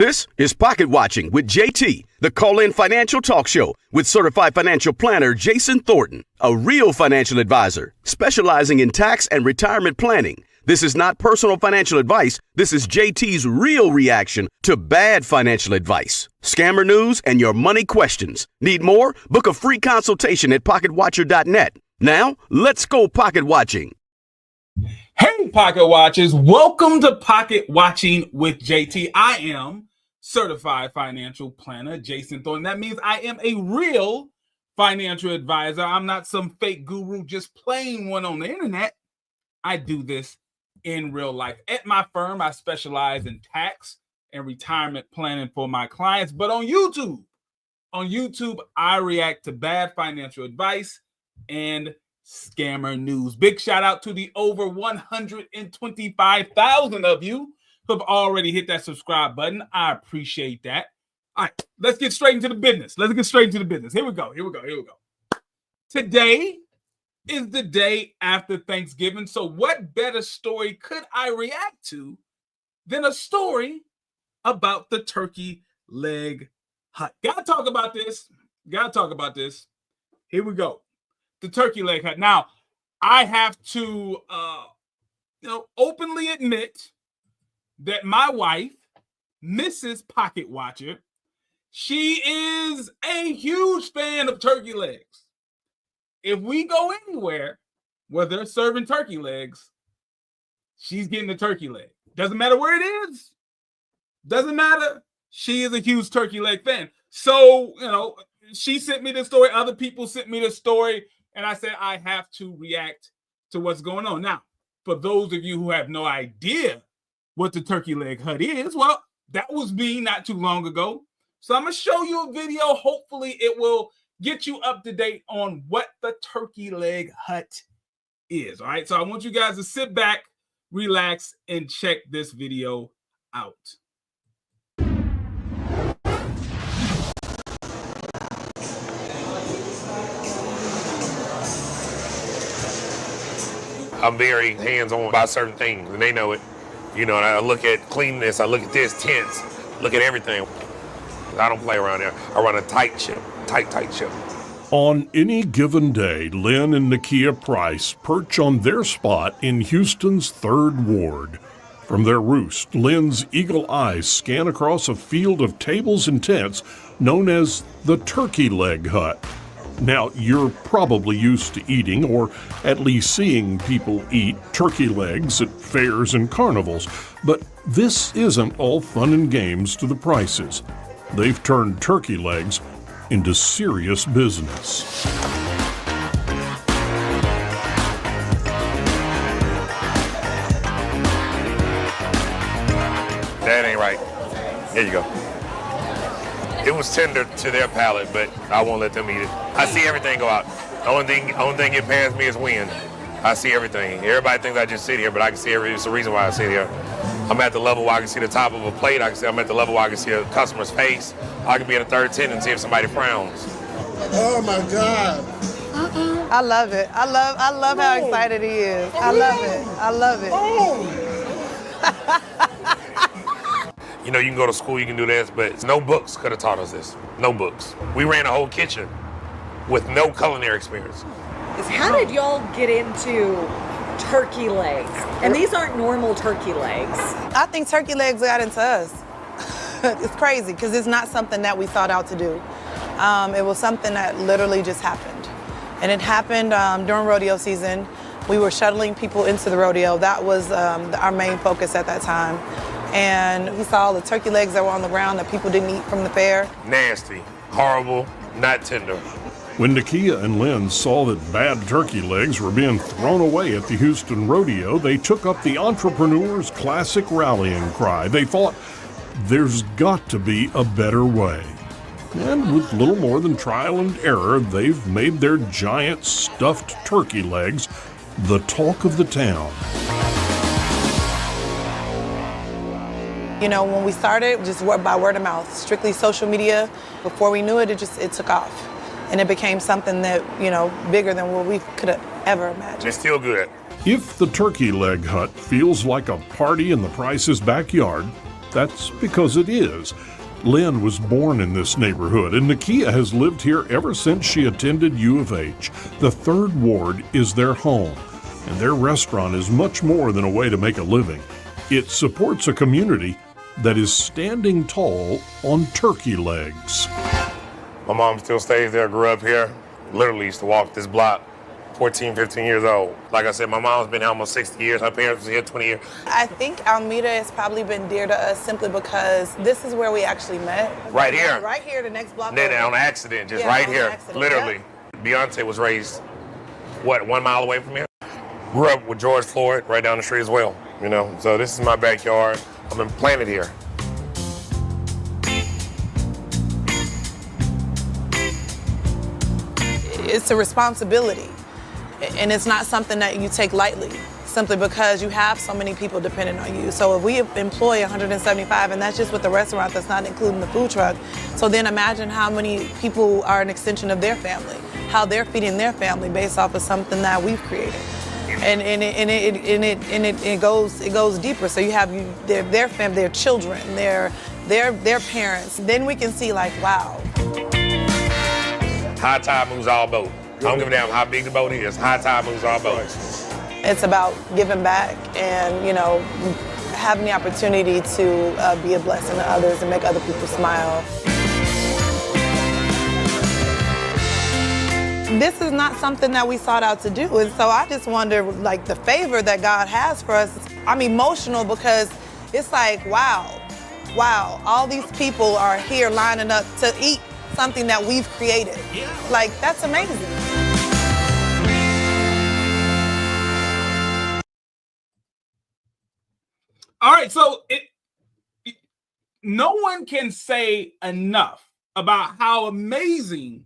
This is Pocket Watching with JT, the call-in financial talk show with certified financial planner Jayson Thornton, a real financial advisor specializing in tax and retirement planning. This is not personal financial advice. This is JT's real reaction to bad financial advice, scammer news, and your money questions. Need more? Book a free consultation at pocketwatcher.net. Now, let's go Pocket Watching. Hey, Pocket Watchers. Welcome to Pocket Watching with JT. I am certified financial planner Jayson Thornton. That means I am a real financial advisor. I'm not some fake guru just playing one on the internet. I do this in real life. At my firm, I specialize in tax and retirement planning for my clients. But on YouTube, I react to bad financial advice and scammer news. Big shout out to the over 125,000 of you who have already hit that subscribe button. I appreciate that. All right, let's get straight into the business. Here we go. Today is the day after Thanksgiving. So what better story could I react to than a story about the turkey leg hut? Gotta talk about this. Here we go. The turkey leg hut. Now, I have to openly admit that my wife, Mrs. Pocket Watcher, she is a huge fan of turkey legs. If we go anywhere where they're serving turkey legs, she's getting the turkey leg. Doesn't matter where it is. Doesn't matter. She is a huge turkey leg fan. So, she sent me the story. Other people sent me the story. And I said, I have to react to what's going on. Now, for those of you who have no idea what the turkey leg hut is, well, that was me not too long ago. So I'm going to show you a video. Hopefully it will get you up to date on what the turkey leg hut is. All right. So I want you guys to sit back, relax, and check this video out. I'm very hands-on about certain things, and they know it. And I look at cleanness, I look at this, tents, look at everything. I don't play around there. I run a tight ship, tight ship. On any given day, Lynn and Nakia Price perch on their spot in Houston's 3rd Ward. From their roost, Lynn's eagle eyes scan across a field of tables and tents known as the Turkey Leg Hut. Now, you're probably used to eating, or at least seeing people eat, turkey legs at fairs and carnivals. But this isn't all fun and games to the Prices. They've turned turkey legs into serious business. That ain't right. Here you go. It was tender to their palate, but I won't let them eat it. I see everything go out. The only thing get past me is wind. I see everything. Everybody thinks I just sit here, but I can see everything. It's the reason why I sit here. I'm at the level where I can see the top of a plate. I'm at the level where I can see a customer's face. I can be in a third tent and see if somebody frowns. Oh my God. I love it. I love how excited he is. I love it. You can go to school, you can do this, but no books could have taught us this. No books. We ran a whole kitchen with no culinary experience. How did y'all get into turkey legs? And these aren't normal turkey legs. I think turkey legs got into us. It's crazy because it's not something that we thought out to do. It was something that literally just happened. And it happened during rodeo season. We were shuttling people into the rodeo. That was our main focus at that time. And we saw all the turkey legs that were on the ground that people didn't eat from the fair. Nasty, horrible, not tender. When Nakia and Lynn saw that bad turkey legs were being thrown away at the Houston Rodeo, they took up the entrepreneur's classic rallying cry. They thought, there's got to be a better way. And with little more than trial and error, they've made their giant stuffed turkey legs the talk of the town. When we started, just by word of mouth, strictly social media. Before we knew it, it took off. And it became something that, bigger than what we could have ever imagined. It's still good. If the turkey leg hut feels like a party in the Price's backyard, That's because it is. Lynn was born in this neighborhood, and Nakia has lived here ever since she attended U of H. The Third Ward is their home, and their restaurant is much more than a way to make a living. It supports a community that is standing tall on turkey legs. My mom still stays there, grew up here. Literally used to walk this block, 14, 15 years old. Like I said, my mom's been here almost 60 years. Her parents was here 20 years. I think Almeda has probably been dear to us simply because this is where we actually met. Right here. Right here, the next block. Then on accident, just right here, literally. Yeah. Beyonce was raised, 1 mile away from here? Grew up with George Floyd right down the street as well, So this is my backyard. I've been planted here. It's a responsibility, and it's not something that you take lightly, simply because you have so many people dependent on you. So if we employ 175, and that's just with the restaurant, that's not including the food truck, so then imagine how many people are an extension of their family, how they're feeding their family based off of something that we've created. And it goes deeper. So you have their family, their children, their parents. Then we can see like, wow. High tide moves all boats. I don't give a damn how big the boat is. High tide moves all boats. It's about giving back and, having the opportunity to be a blessing to others and make other people smile. This is not something that we sought out to do. And so I just wonder, like, the favor that God has for us. I'm emotional because it's like, wow, all these people are here lining up to eat something that we've created. Yeah. Like, that's amazing. All right, so no one can say enough about how amazing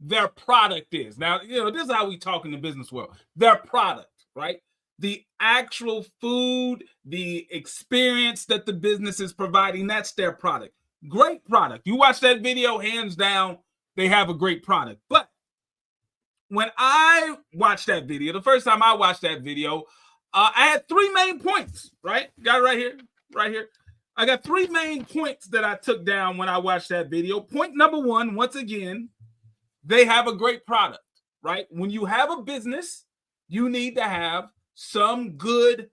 their product is. Now, this is how we talk in the business world. Their product, right? The actual food, the experience that the business is providing, that's their product. Great product. You watch that video, hands down, they have a great product. But when I watched that video, the first time I watched that video, I had 3 main points, right? Got it right here. I got 3 main points that I took down when I watched that video. Point number 1, once again, they have a great product, right? When you have a business, you need to have some good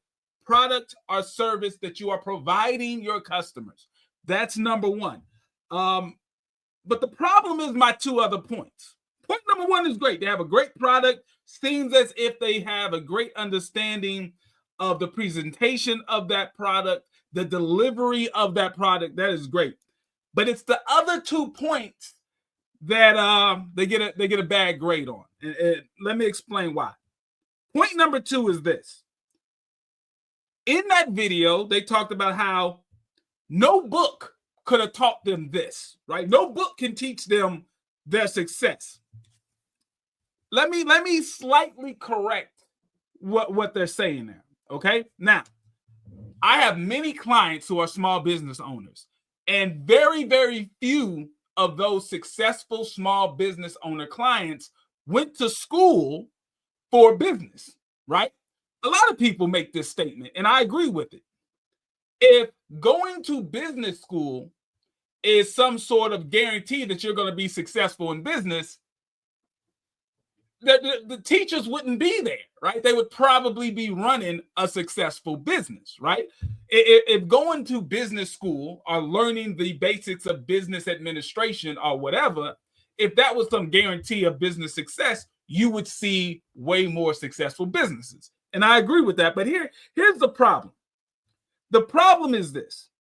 product or service that you are providing your customers. That's number 1. But the problem is my 2 other points. Point number 1 is great. They have a great product. Seems as if they have a great understanding of the presentation of that product, the delivery of that product. That is great. But it's the other 2 points that they get a bad grade on. And let me explain why. Point number 2 is this. In that video, they talked about how no book could have taught them this, right? No book can teach them their success. Let me slightly correct what they're saying there, okay? Now, I have many clients who are small business owners, and very, very few of those successful small business owner clients went to school for business, right? A lot of people make this statement, and I agree with it. If going to business school is some sort of guarantee that you're going to be successful in business, the teachers wouldn't be there, right? They would probably be running a successful business, right? If going to business school or learning the basics of business administration or whatever, if that was some guarantee of business success, you would see way more successful businesses. And I agree with that. But here's the problem. The problem is this.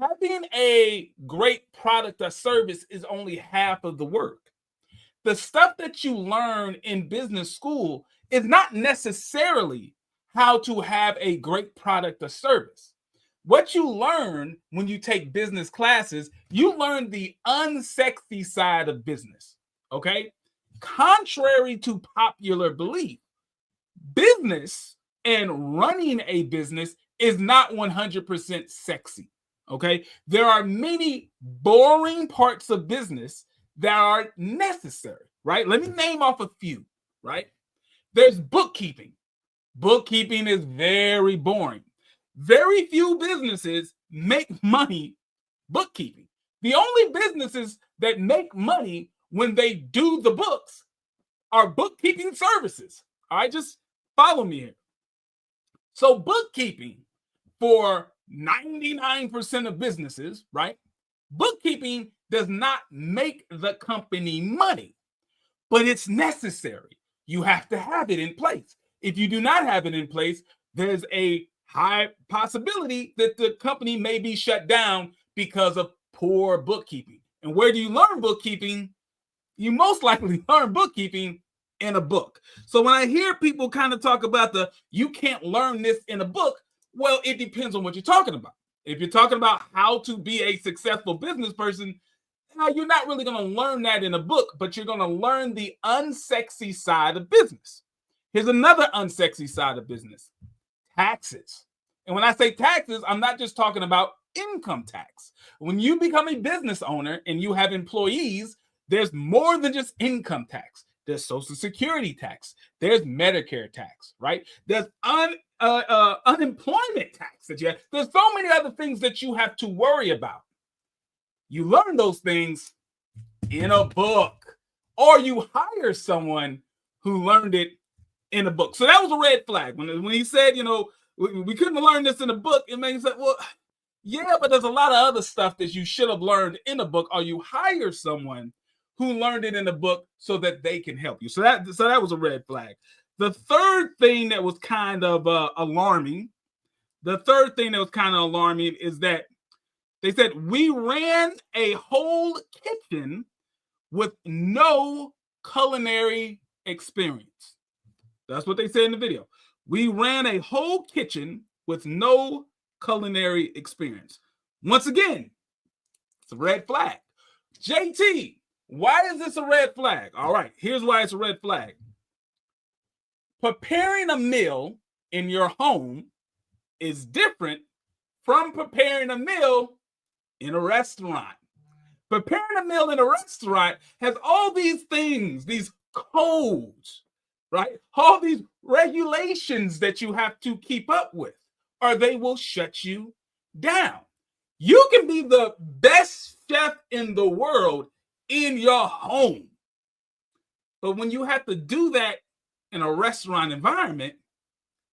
Having a great product or service is only half of the work. The stuff that you learn in business school is not necessarily how to have a great product or service. What you learn when you take business classes, you learn the unsexy side of business, okay? Contrary to popular belief, business and running a business is not 100% sexy, okay? There are many boring parts of business that are necessary, right? Let me name off a few, right? There's bookkeeping. Bookkeeping is very boring. Very few businesses make money bookkeeping. The only businesses that make money when they do the books are bookkeeping services. All right, just follow me here. So bookkeeping for 99% of businesses, right? Bookkeeping does not make the company money, but it's necessary. You have to have it in place. If you do not have it in place, there's a high possibility that the company may be shut down because of poor bookkeeping. And where do you learn bookkeeping? You most likely learn bookkeeping in a book. So when I hear people kind of talk about you can't learn this in a book, well, it depends on what you're talking about. If you're talking about how to be a successful business person, you're not really going to learn that in a book, but you're going to learn the unsexy side of business. Here's another unsexy side of business: taxes. And when I say taxes, I'm not just talking about income tax. When you become a business owner and you have employees, there's more than just income tax. There's Social Security tax. There's Medicare tax, right? There's unemployment tax that you have. There's so many other things that you have to worry about. You learn those things in a book, or you hire someone who learned it in a book. So that was a red flag. When he said, we couldn't learn this in a book, it made me say, well, yeah, but there's a lot of other stuff that you should have learned in a book, or you hire someone who learned it in a book so that they can help you. So that was a red flag. The third thing that was kind of alarming is that they said, we ran a whole kitchen with no culinary experience. That's what they said in the video. We ran a whole kitchen with no culinary experience. Once again, it's a red flag. JT, why is this a red flag? All right, here's why it's a red flag. Preparing a meal in your home is different from preparing a meal in a restaurant. Preparing a meal in a restaurant has all these things, these codes, right? All these regulations that you have to keep up with, or they will shut you down. You can be the best chef in the world in your home, but when you have to do that in a restaurant environment,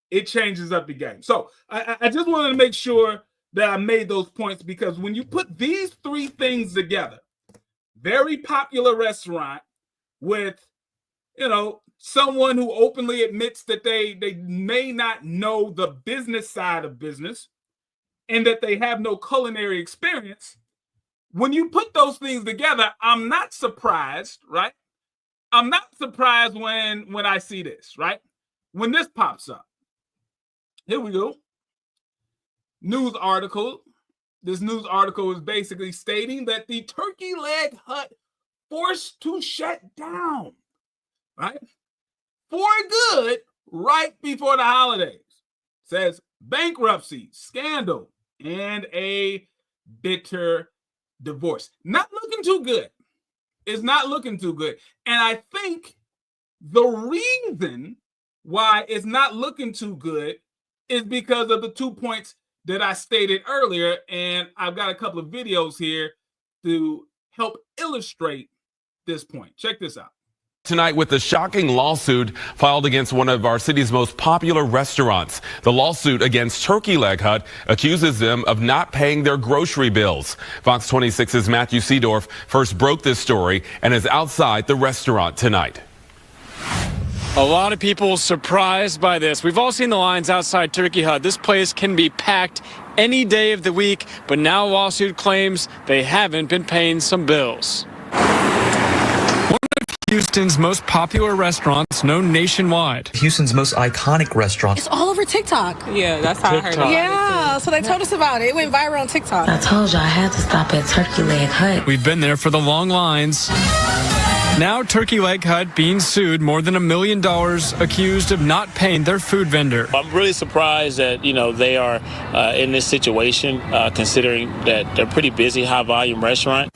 it changes up the game. So I just wanted to make sure that I made those points, because when you put these three things together, very popular restaurant with, someone who openly admits that they may not know the business side of business and that they have no culinary experience, when you put those things together, I'm not surprised, right? I'm not surprised when I see this, right? When this pops up. Here we go. News article. This news article is basically stating that the Turkey Leg Hut forced to shut down, right? For good, right before the holidays. Says bankruptcy, scandal, and a bitter divorce. Not looking too good. It's not looking too good. And I think the reason why it's not looking too good is because of the 2 points that I stated earlier. And I've got a couple of videos here to help illustrate this point. Check this out. Tonight with a shocking lawsuit filed against one of our city's most popular restaurants. The lawsuit against Turkey Leg Hut accuses them of not paying their grocery bills. Fox 26's Matthew Seedorf first broke this story and is outside the restaurant tonight. A lot of people surprised by this. We've all seen the lines outside Turkey Hut. This place can be packed any day of the week, but now lawsuit claims they haven't been paying some bills. Houston's most popular restaurants, known nationwide. Houston's most iconic restaurant. It's all over TikTok. Yeah, that's how I heard it. Yeah, so they told us about it. It went viral on TikTok. I told you I had to stop at Turkey Leg Hut. We've been there for the long lines. Now Turkey Leg Hut being sued, more than $1 million, accused of not paying their food vendor. I'm really surprised that, they are in this situation, considering that they're a pretty busy, high-volume restaurant.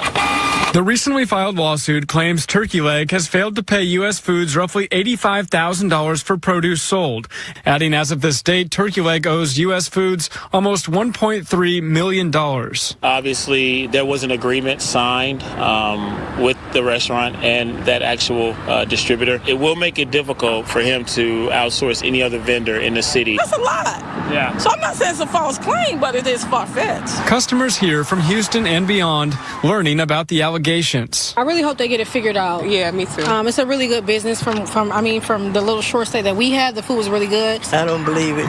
The recently filed lawsuit claims Turkey Leg has failed to pay U.S. Foods roughly $85,000 for produce sold, adding as of this date, Turkey Leg owes U.S. Foods almost $1.3 million. Obviously, there was an agreement signed with the restaurant and that actual distributor. It will make it difficult for him to outsource any other vendor in the city. That's a lot. Yeah. So I'm not saying it's a false claim, but it is far-fetched. Customers here from Houston and beyond learning about the allegations. I really hope they get it figured out. Yeah, me too. It's a really good business from the little short stay that we had. The food was really good. I don't believe it.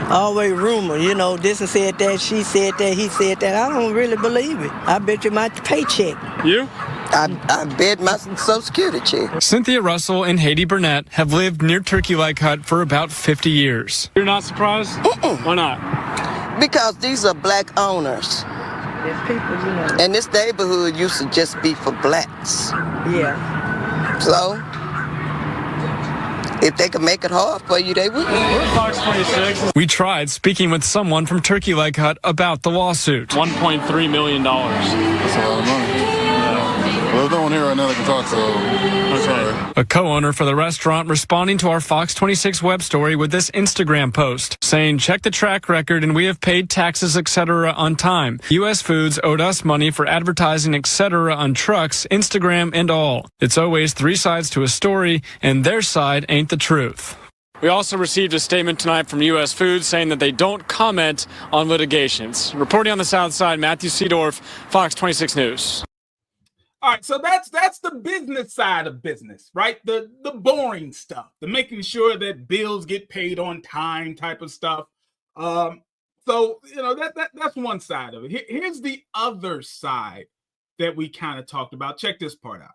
Always rumor, this one said that, she said that, he said that. I don't really believe it. I bet you my paycheck. You? I bet my Social Security check. Cynthia Russell and Haiti Burnett have lived near Turkey Leg Hut for about 50 years. You're not surprised? Why not? Because these are black owners. And this neighborhood used to just be for blacks. Yeah. So, if they could make it hard for you, they would. We're Fox 26. We tried speaking with someone from Turkey Leg Hut about the lawsuit. $1.3 million. That's a lot of money. Well, there's no one here right now that can talk, so I'm sorry. A co-owner for the restaurant responding to our Fox 26 web story with this Instagram post, saying, check the track record and we have paid taxes, etc. on time. U.S. Foods owed us money for advertising, etc. on trucks, Instagram, and all. It's always three sides to a story, and their side ain't the truth. We also received a statement tonight from U.S. Foods saying that they don't comment on litigations. Reporting on the South Side, Matthew Seedorf, Fox 26 News. All right, so that's the business side of business, right? The boring stuff, the making sure that bills get paid on time type of stuff. So that's one side of it. Here's the other side that we kind of talked about. Check this part out.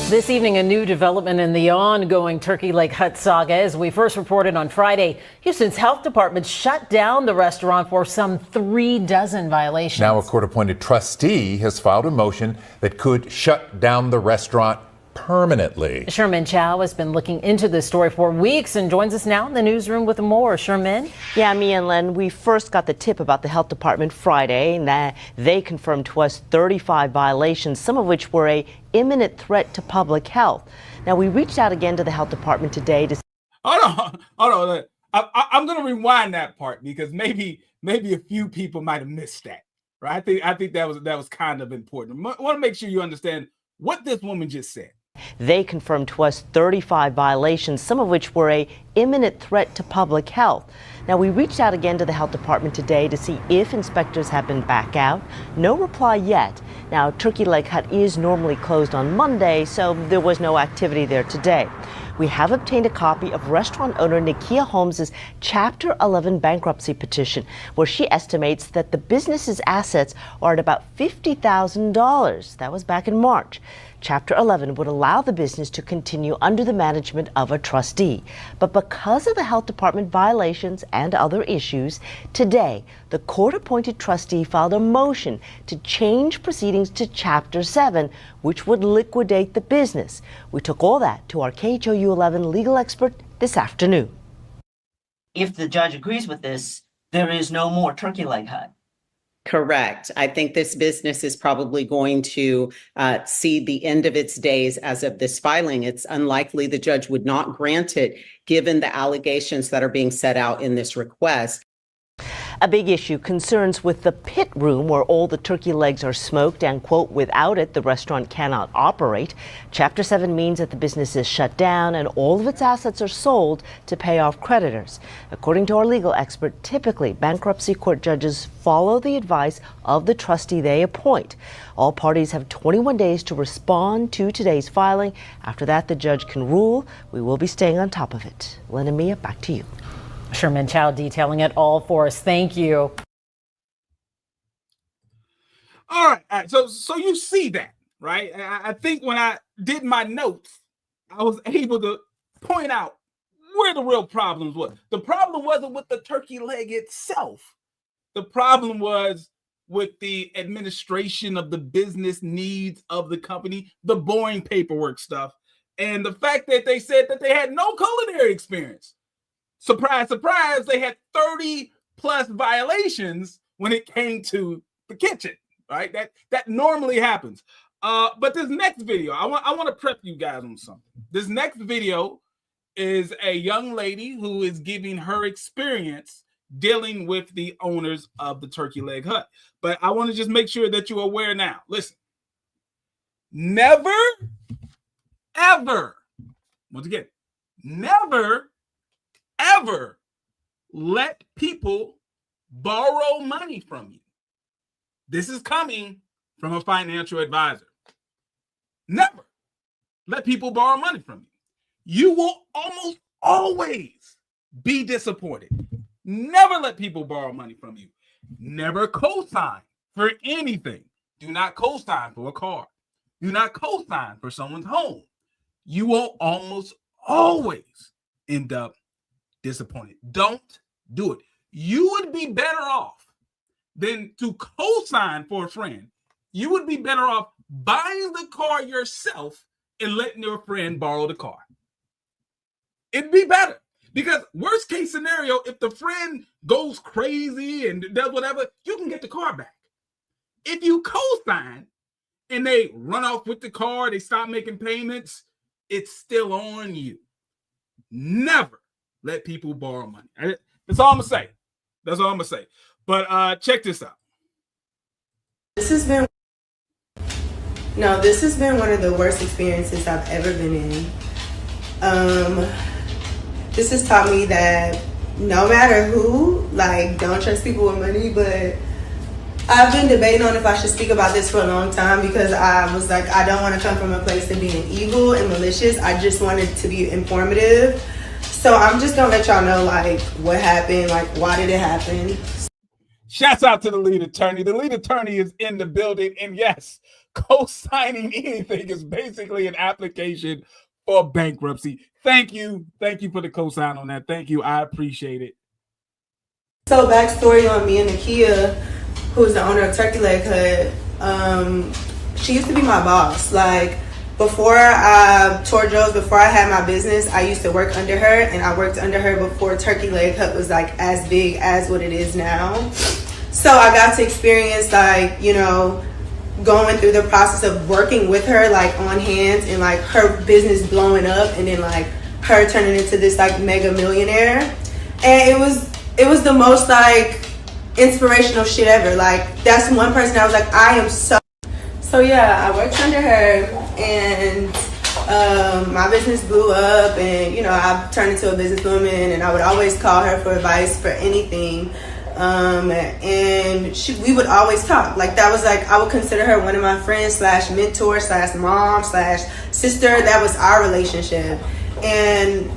This evening, a new development in the ongoing Turkey Leg Hut saga. As we first reported on Friday, Houston's health department shut down the restaurant for some 36 violations. Now, a court-appointed trustee has filed a motion that could shut down the restaurant permanently. Sherman Chow has been looking into this story for weeks and joins us now in the newsroom with more. Sherman? Yeah, Mia and Len, we first got the tip about the health department Friday, and that they confirmed to us 35 violations, some of which were a imminent threat to public health. Now, we reached out again to the health department today to... Hold on. I'm going to rewind that part because maybe a few people might have missed that, right? I think that was kind of important. I want to make sure you understand what this woman just said. They confirmed to us 35 violations, some of which were a imminent threat to public health. Now, we reached out again to the health department today to see if inspectors have been back out. No reply yet. Now, Turkey Leg Hut is normally closed on Monday, so there was no activity there today. We have obtained a copy of restaurant owner Nakia Holmes' Chapter 11 bankruptcy petition, where she estimates that the business's assets are at about $50,000. That was back in March. Chapter 11 would allow the business to continue under the management of a trustee. But because of the health department violations and other issues, today the court-appointed trustee filed a motion to change proceedings to Chapter 7, which would liquidate the business. We took all that to our KHOU 11 legal expert this afternoon. If the judge agrees with this, there is no more Turkey Leg Hut. Correct. I think this business is probably going to see the end of its days as of this filing. It's unlikely the judge would not grant it, given the allegations that are being set out in this request. A big issue, concerns with the pit room where all the turkey legs are smoked and, quote, without it, the restaurant cannot operate. Chapter 7 means that the business is shut down and all of its assets are sold to pay off creditors. According to our legal expert, typically bankruptcy court judges follow the advice of the trustee they appoint. All parties have 21 days to respond to today's filing. After that, the judge can rule. We will be staying on top of it. Len and Mia, back to you. Sherman Chow detailing it all for us. Thank you. All right. So you see that, right? I think when I did my notes, I was able to point out where the real problems were. The problem wasn't with the turkey leg itself. The problem was with the administration of the business needs of the company, the boring paperwork stuff, and the fact that they said that they had no culinary experience. Surprise, surprise, they had 30 plus violations when it came to the kitchen, right? That normally happens. But this next video, I want to prep you guys on something. This next video is a young lady who is giving her experience dealing with the owners of the turkey leg hut. But I want to just make sure that you're aware now. Listen, never, ever, once again, never, ever let people borrow money from you. This is coming from a financial advisor. Never let people borrow money from you. You will almost always be disappointed. Never let people borrow money from you. Never co-sign for anything. Do not co-sign for a car. Do not co-sign for someone's home. You will almost always end up disappointed. Don't do it. You would be better off than to co-sign for a friend. You would be better off buying the car yourself and letting your friend borrow the car. It'd be better. Because worst case scenario, if the friend goes crazy and does whatever, you can get the car back. If you co-sign and they run off with the car, they stop making payments, it's still on you. Never let people borrow money. That's all I'm going to say. That's all I'm going to say. But check this out. This has been one of the worst experiences I've ever been in. This has taught me that no matter who, don't trust people with money, but I've been debating on if I should speak about this for a long time because I was like, I don't want to come from a place of being evil and malicious. I just wanted to be informative. So I'm just going to let y'all know, what happened, why did it happen? Shouts out to the lead attorney. The lead attorney is in the building. And yes, co-signing anything is basically an application for bankruptcy. Thank you. Thank you for the co-sign on that. Thank you. I appreciate it. So backstory on me and Nakia, who's the owner of Turkey Leg Hut. She used to be my boss. Before I toured Joe's, before I had my business, I used to work under her, and I worked under her before Turkey Leg Hut was as big as what it is now. So I got to experience going through the process of working with her on hands and her business blowing up and then her turning into this mega millionaire. And it was the most inspirational shit ever. That's one person I was I am so yeah, I worked under her and my business blew up and I turned into a businesswoman and I would always call her for advice for anything. And we would always talk. That was I would consider her one of my friends / mentor / mom / sister. That was our relationship. And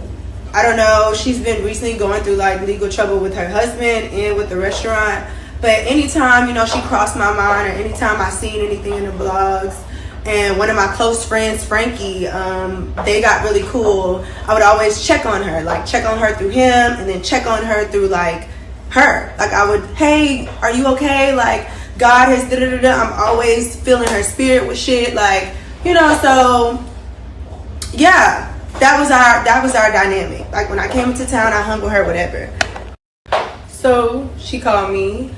I don't know, she's been recently going through legal trouble with her husband and with the restaurant. But anytime, she crossed my mind or anytime I seen anything in the blogs, and one of my close friends, Frankie, they got really cool, I would always check on her. Check on her through him and then check on her through her. I would, hey, are you okay? God has da-da-da-da. I'm always feeling her spirit with shit. So yeah, that was our dynamic. When I came into town, I hung with her, whatever. So she called me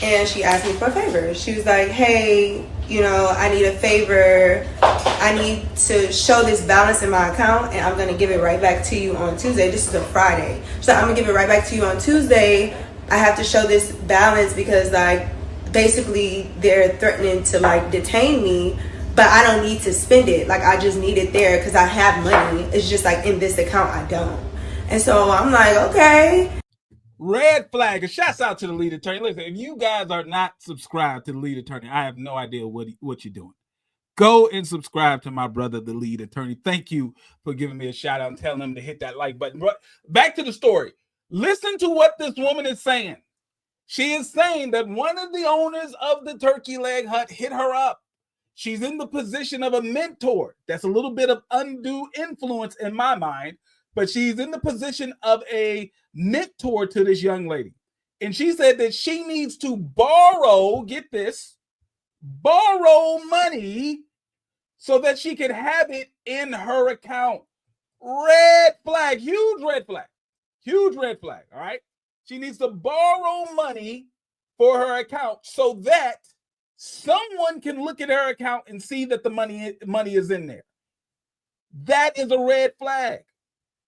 and she asked me for a favor. She was like, hey, I need a favor. I need to show this balance in my account and I'm going to give it right back to you on Tuesday. This is a Friday. So I'm going to give it right back to you on Tuesday. I have to show this balance because basically they're threatening to detain me, but I don't need to spend it. I just need it there because I have money. It's just in this account I don't. And so I'm okay. Red flag. And shouts out to the lead attorney. Listen, if you guys are not subscribed to the lead attorney, I have no idea what you're doing. Go and subscribe to my brother, the lead attorney. Thank you for giving me a shout out and telling him to hit that like button. But back to the story. Listen to what this woman is saying. She is saying that one of the owners of the Turkey Leg Hut hit her up. She's in the position of a mentor. That's a little bit of undue influence in my mind, but she's in the position of a mentor to this young lady. And she said that she needs to borrow, get this, borrow money so that she can have it in her account. Red flag, huge red flag. Huge red flag, all right? She needs to borrow money for her account so that someone can look at her account and see that the money is in there. That is a red flag.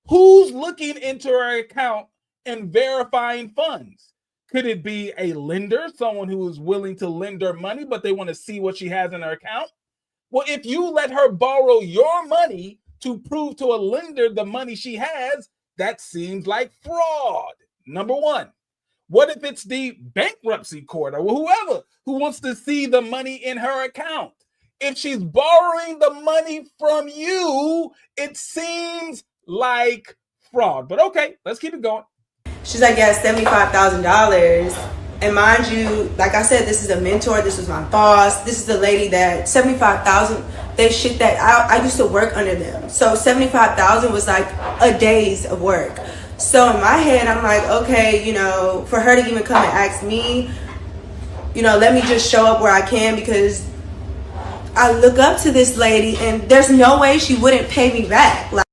Who's looking into her account and verifying funds? Could it be a lender, someone who is willing to lend her money, but they want to see what she has in her account? Well, if you let her borrow your money to prove to a lender the money she has, that seems like fraud. Number one. What if it's the bankruptcy court or whoever who wants to see the money in her account? If she's borrowing the money from you, it seems like fraud. But okay, let's keep it going. She's like, yeah, $75,000. And mind you, like I said, this is a mentor. This was my boss. This is the lady that $75,000. They shit that I used to work under them. So $75,000 was like a day's of work. So in my head, I'm like, okay, you know, for her to even come and ask me, you know, let me just show up where I can, because I look up to this lady and there's no way she wouldn't pay me back. Like,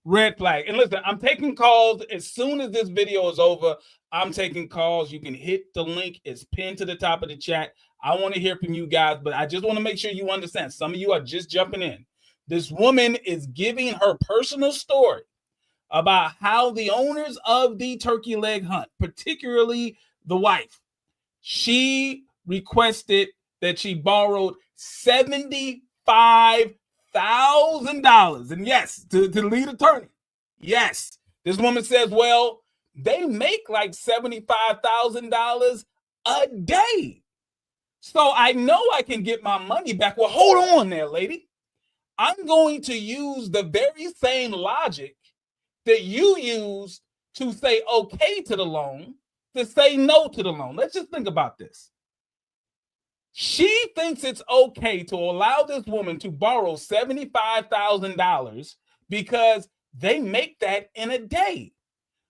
red flag. And listen, I'm taking calls as soon as this video is over. I'm taking calls. You can hit the link. It's pinned to the top of the chat. I want to hear from you guys, but I just want to make sure you understand. Some of you are just jumping in. This woman is giving her personal story about how the owners of the turkey leg hunt, particularly the wife, she requested that she borrowed $75,000. And yes, to the lead attorney, yes, this woman says, well, they make like $75,000 a day. So I know I can get my money back. Well, hold on there, lady. I'm going to use the very same logic that you use to say okay to the loan, to say no to the loan. Let's just think about this. She thinks it's okay to allow this woman to borrow $75,000 because they make that in a day.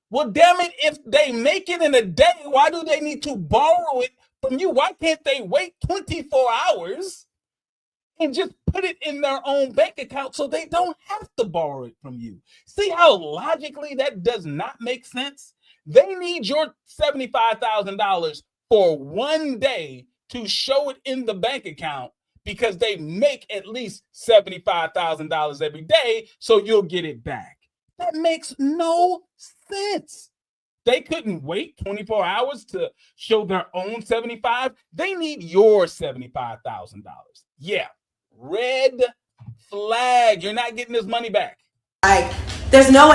Well, damn it, if they make it in a day, why do they need to borrow it from you? Why can't they wait 24 hours and just put it in their own bank account so they don't have to borrow it from you? See how logically that does not make sense? They need your $75,000 for one day to show it in the bank account because they make at least $75,000 every day, so you'll get it back. That makes no sense. They couldn't wait 24 hours to show their own $75,000. They need your $75,000. Yeah. Red flag. You're not getting this money back. Like, there's no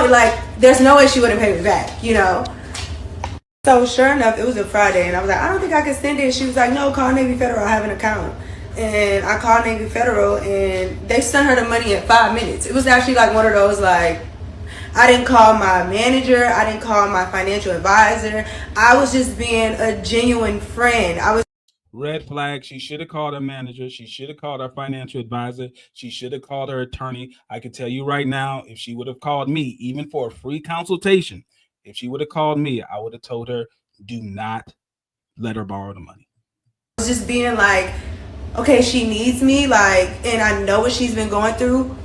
way she wouldn't pay me back, you know? So sure enough, it was a Friday and I was like, I don't think I can send it. She was like, no, call Navy Federal. I have an account. And I called Navy Federal and they sent her the money in 5 minutes. It was actually like one of those, like, I didn't call my manager. I didn't call my financial advisor. I was just being a genuine friend. Red flag. She should have called her manager. She should have called her financial advisor. She should have called her attorney. I can tell you right now, if she would have called me, even for a free consultation, if she would have called me, I would have told her, do not let her borrow the money. I was just being like, okay, she needs me, like, and I know what she's been going through.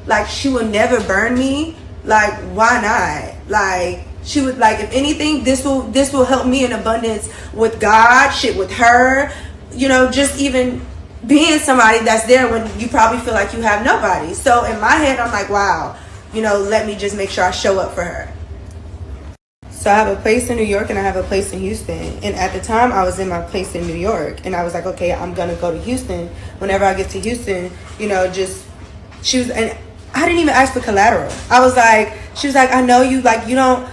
Like, she will never burn me. Like, why not? Like, she would, like, if anything, this will help me in abundance with God, shit with her, you know, just even being somebody that's there when you probably feel like you have nobody. So in my head, I'm like, wow, you know, let me just make sure I show up for her. So I have a place in New York and I have a place in Houston. And at the time I was in my place in New York and I was like, okay, I'm gonna go to Houston. Whenever I get to Houston, you know, and I didn't even ask for collateral. She was like, I know you, like, you don't,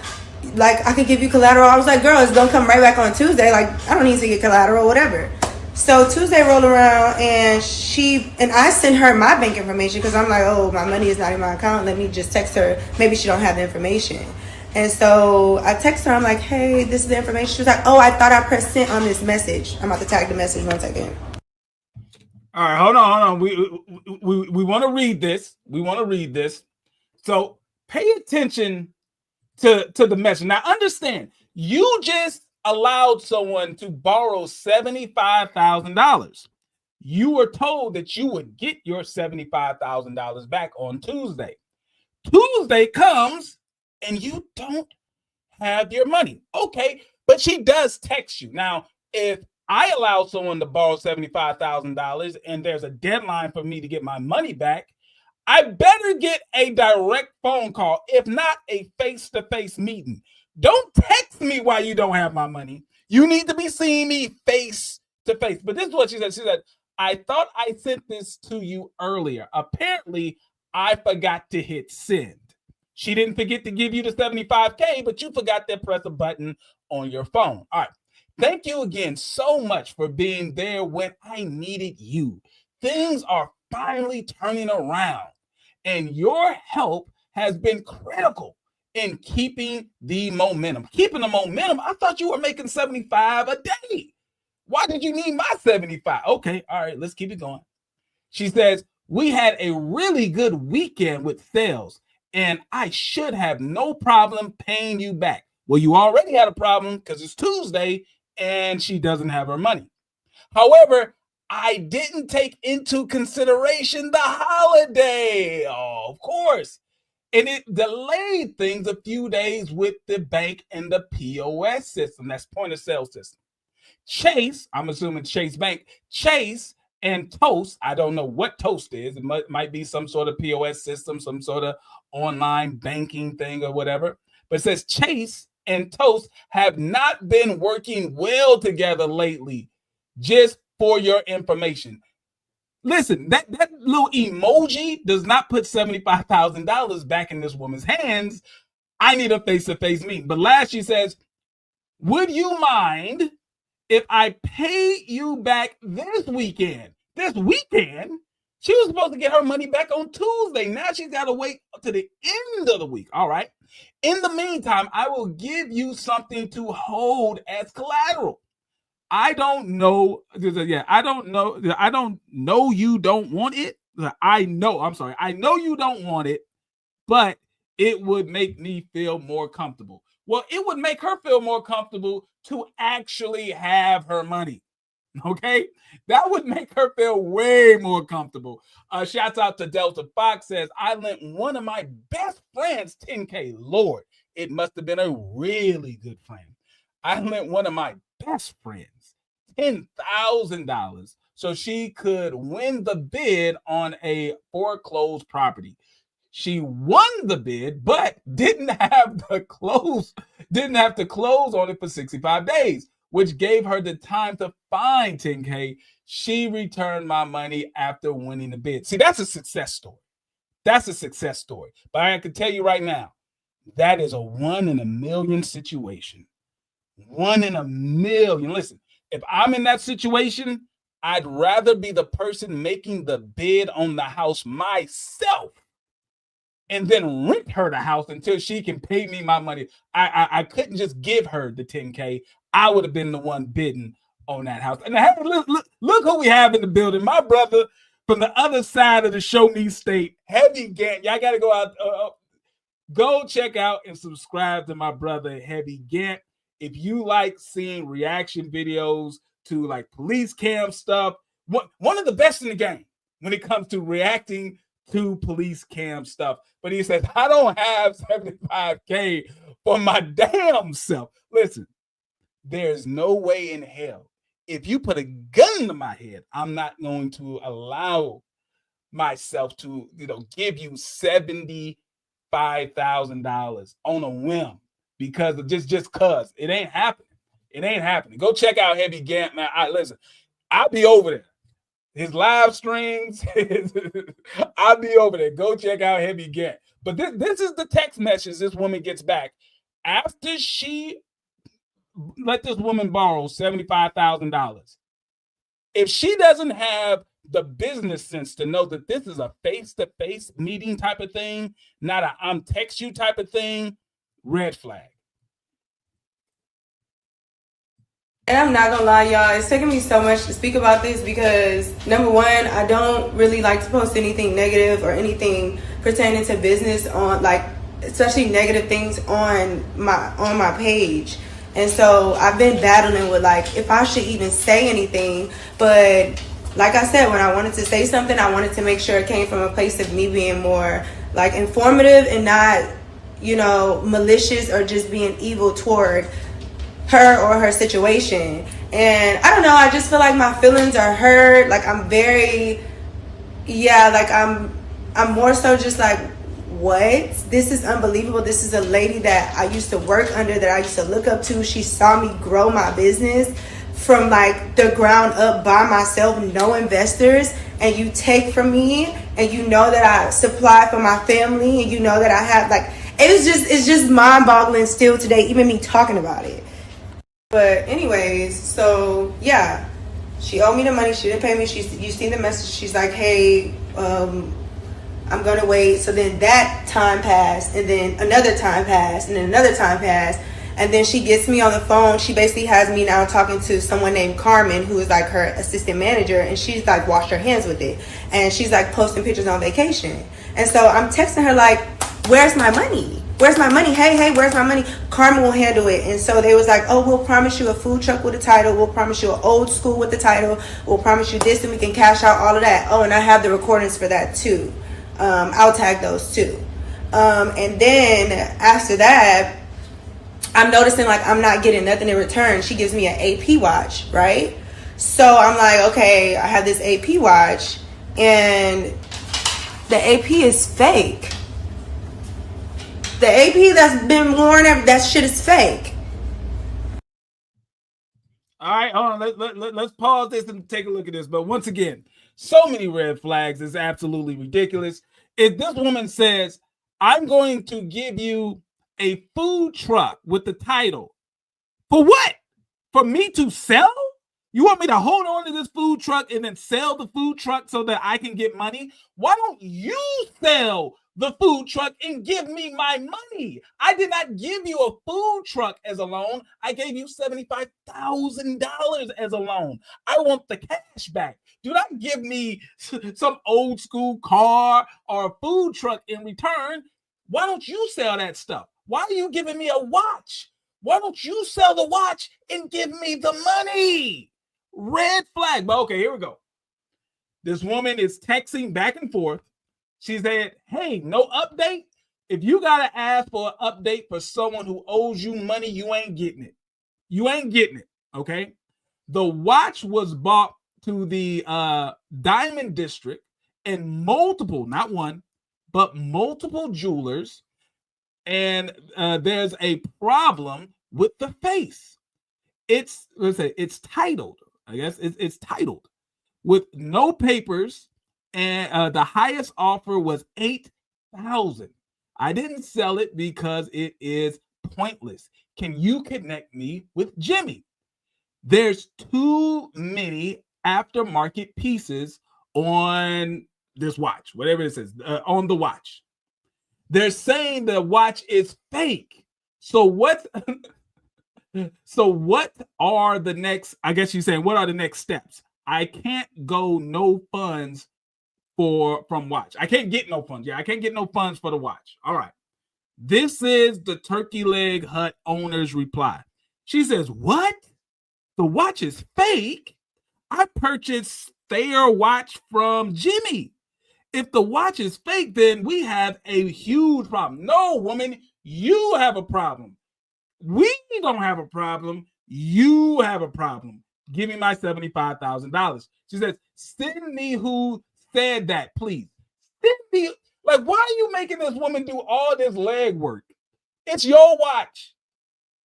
like, I can give you collateral. I was like, girl, it's gonna come right back on Tuesday. Like, I don't need to get collateral, whatever. So Tuesday rolled around and I sent her my bank information because I'm like, oh, my money is not in my account. Let me just text her. Maybe she don't have the information. And so I text her. I'm like, hey, this is the information. She was like, oh, I thought I pressed send on this message. I'm about to tag the message 1 second. All right, hold on. We want to read this. We want to read this. So pay attention to the message. Now, understand, you just allowed someone to borrow $75,000. You were told that you would get your $75,000 back on Tuesday. Tuesday comes and you don't have your money. Okay, but she does text you. Now, if I allow someone to borrow $75,000 and there's a deadline for me to get my money back, I better get a direct phone call, if not a face-to-face meeting. Don't text me while you don't have my money. You need to be seeing me face-to-face. But this is what she said. She said, I thought I sent this to you earlier. Apparently, I forgot to hit send. She didn't forget to give you the $75K, but you forgot to press a button on your phone. All right. Thank you again so much for being there when I needed you. Things are finally turning around, and your help has been critical in keeping the momentum. Keeping the momentum? I thought you were making 75 a day. Why did you need my 75? Okay, all right, let's keep it going. She says, we had a really good weekend with sales, and I should have no problem paying you back. Well, you already had a problem because it's Tuesday and she doesn't have her money. However, I didn't take into consideration the holiday. Oh, of course. And it delayed things a few days with the bank and the POS system. That's point of sale system. Chase, I'm assuming Chase Bank, Chase and Toast, I don't know what Toast is. It might be some sort of POS system, some sort of online banking thing or whatever. But it says Chase and Toast have not been working well together lately. Just for your information. Listen, that little emoji does not put $75,000 back in this woman's hands. I need a face-to-face meeting. But last she says, would you mind if I pay you back this weekend? This weekend? She was supposed to get her money back on Tuesday. Now she's got to wait to the end of the week. All right. In the meantime, I will give you something to hold as collateral. I don't know. Yeah, I don't know. I don't know you don't want it. I know you don't want it, but it would make me feel more comfortable. Well, it would make her feel more comfortable to actually have her money. Okay, that would make her feel way more comfortable. Shouts out to Delta Fox, says, I lent one of my best friends $10K. Lord, it must have been a really good friend. I lent one of my best friends $10,000 so she could win the bid on a foreclosed property. She won the bid, but didn't have to close on it for 65 days, which gave her the time to find $10K. She returned my money after winning the bid. See, that's a success story. That's a success story. But I can tell you right now, that is a 1 in a million situation. 1 in a million. Listen, if I'm in that situation, I'd rather be the person making the bid on the house myself and then rent her the house until she can pay me my money. I couldn't just give her the $10K. I would have been the one bidding on that house. And look who we have in the building. My brother from the other side of the Show Me State, Heavy Gant. Y'all got to go out. Go check out and subscribe to my brother, Heavy Gant. If you like seeing reaction videos to like police cam stuff, one of the best in the game when it comes to reacting to police cam stuff. But he says, I don't have $75K for my damn self. Listen, there's no way in hell. If you put a gun to my head, I'm not going to allow myself to, give you $75,000 on a whim because of just cause. It ain't happening. It ain't happening. Go check out Heavy Gant, man. Listen, I'll be over there. His live streams, I'll be over there. Go check out Heavy Gant. But this is the text message this woman gets back after she let this woman borrow $75,000. If she doesn't have the business sense to know that this is a face-to-face meeting type of thing, not a I'm text you type of thing, red flag. And I'm not gonna lie, y'all, it's taking me so much to speak about this because, number one, I don't really like to post anything negative or anything pertaining to business on, like, especially negative things on my page. And so I've been battling with, like, if I should even say anything. But like I said, when I wanted to say something, I wanted to make sure it came from a place of me being more, like, informative and not, malicious or just being evil toward her or her situation. And I don't know, I just feel like my feelings are hurt. Like I'm very, like I'm more so just like, what? This is unbelievable. This is a lady that I used to work under, that I used to look up to. She saw me grow my business from like the ground up by myself, no investors, and you take from me, and you know that I supply for my family, and you know that I have like, it's just mind-boggling still today, even me talking about it. But anyways, so yeah, she owed me the money. She didn't pay me. You see the message. She's like, hey, I'm gonna wait. So then that time passed, and then another time passed, and then another time passed. And then she gets me on the phone. She basically has me now talking to someone named Carmen, who is like her assistant manager, and she's like washed her hands with it. And she's like posting pictures on vacation. And so I'm texting her like, where's my money? Where's my money? Hey, where's my money? Carmen will handle it. And so they was like, oh, we'll promise you a food truck with a title. We'll promise you an old school with the title. We'll promise you this, and we can cash out all of that. Oh, and I have the recordings for that too. I'll tag those too. And then after that, I'm noticing like I'm not getting nothing in return. She gives me an AP watch, right? So I'm like, okay, I have this AP watch, and the AP is fake. The AP that's been worn, that shit is fake. All right, hold on. Let's pause this and take a look at this. But once again, so many red flags. It's absolutely ridiculous. If this woman says, I'm going to give you a food truck with the title, for what? For me to sell? You want me to hold on to this food truck and then sell the food truck so that I can get money? Why don't you sell the food truck and give me my money? I did not give you a food truck as a loan. I gave you $75,000 as a loan. I want the cash back. Do not give me some old school car or a food truck in return. Why don't you sell that stuff? Why are you giving me a watch? Why don't you sell the watch and give me the money? Red flag. But okay, here we go. This woman is texting back and forth. She said, hey, no update? If you got to ask for an update for someone who owes you money, you ain't getting it. You ain't getting it, okay? The watch was bought to the Diamond District and multiple, not one, but multiple jewelers. And there's a problem with the face. It's titled. I guess it's titled with no papers, and the highest offer was $8,000. I didn't sell it because it is pointless. Can you connect me with Jimmy? There's too many aftermarket pieces on this watch, whatever it says, on the watch. They're saying the watch is fake. So what? So what are the next? I guess you're saying, what are the next steps? I can't go no funds from watch. I can't get no funds. Yeah, I can't get no funds for the watch. All right. This is the Turkey Leg Hut owner's reply. She says, what? The watch is fake? I purchased their watch from Jimmy. If the watch is fake, then we have a huge problem. No, woman, you have a problem. We don't have a problem. You have a problem. Give me my $75,000. She says, send me who said that, please. Send me. Like, why are you making this woman do all this leg work? It's your watch.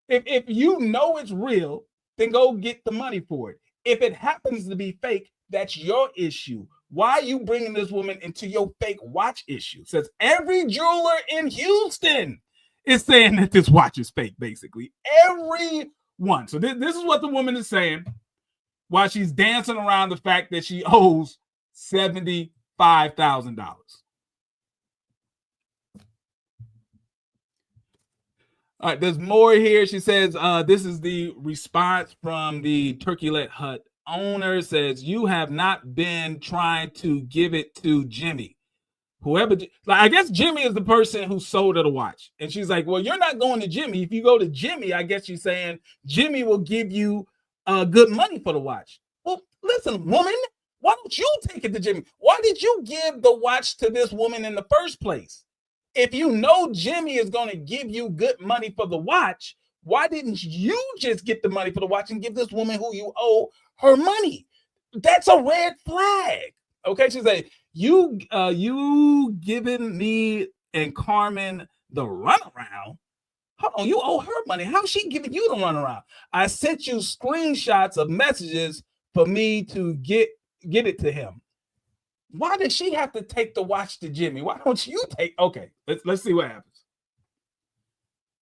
If you know it's real, then go get the money for it. If it happens to be fake, that's your issue. Why are you bringing this woman into your fake watch issue? It says every jeweler in Houston is saying that this watch is fake, basically. Everyone. So this is what the woman is saying while she's dancing around the fact that she owes $75,000. All right, there's more here. She says, this is the response from the Turkey Leg Hut owner. Says, you have not been trying to give it to Jimmy. Whoever, like, I guess Jimmy is the person who sold her the watch. And she's like, well, you're not going to Jimmy. If you go to Jimmy, I guess you're saying Jimmy will give you good money for the watch. Well, listen, woman, why don't you take it to Jimmy? Why did you give the watch to this woman in the first place? If you know Jimmy is going to give you good money for the watch, Why didn't you just get the money for the watch and give this woman who you owe her money? That's a red flag. Okay, she said, you giving me and Carmen the runaround. Hold on, you owe her money. How's she giving you the runaround? I sent you screenshots of messages for me to get it to him. Why does she have to take the watch to Jimmy? Why don't you take? Okay, let's see what happens.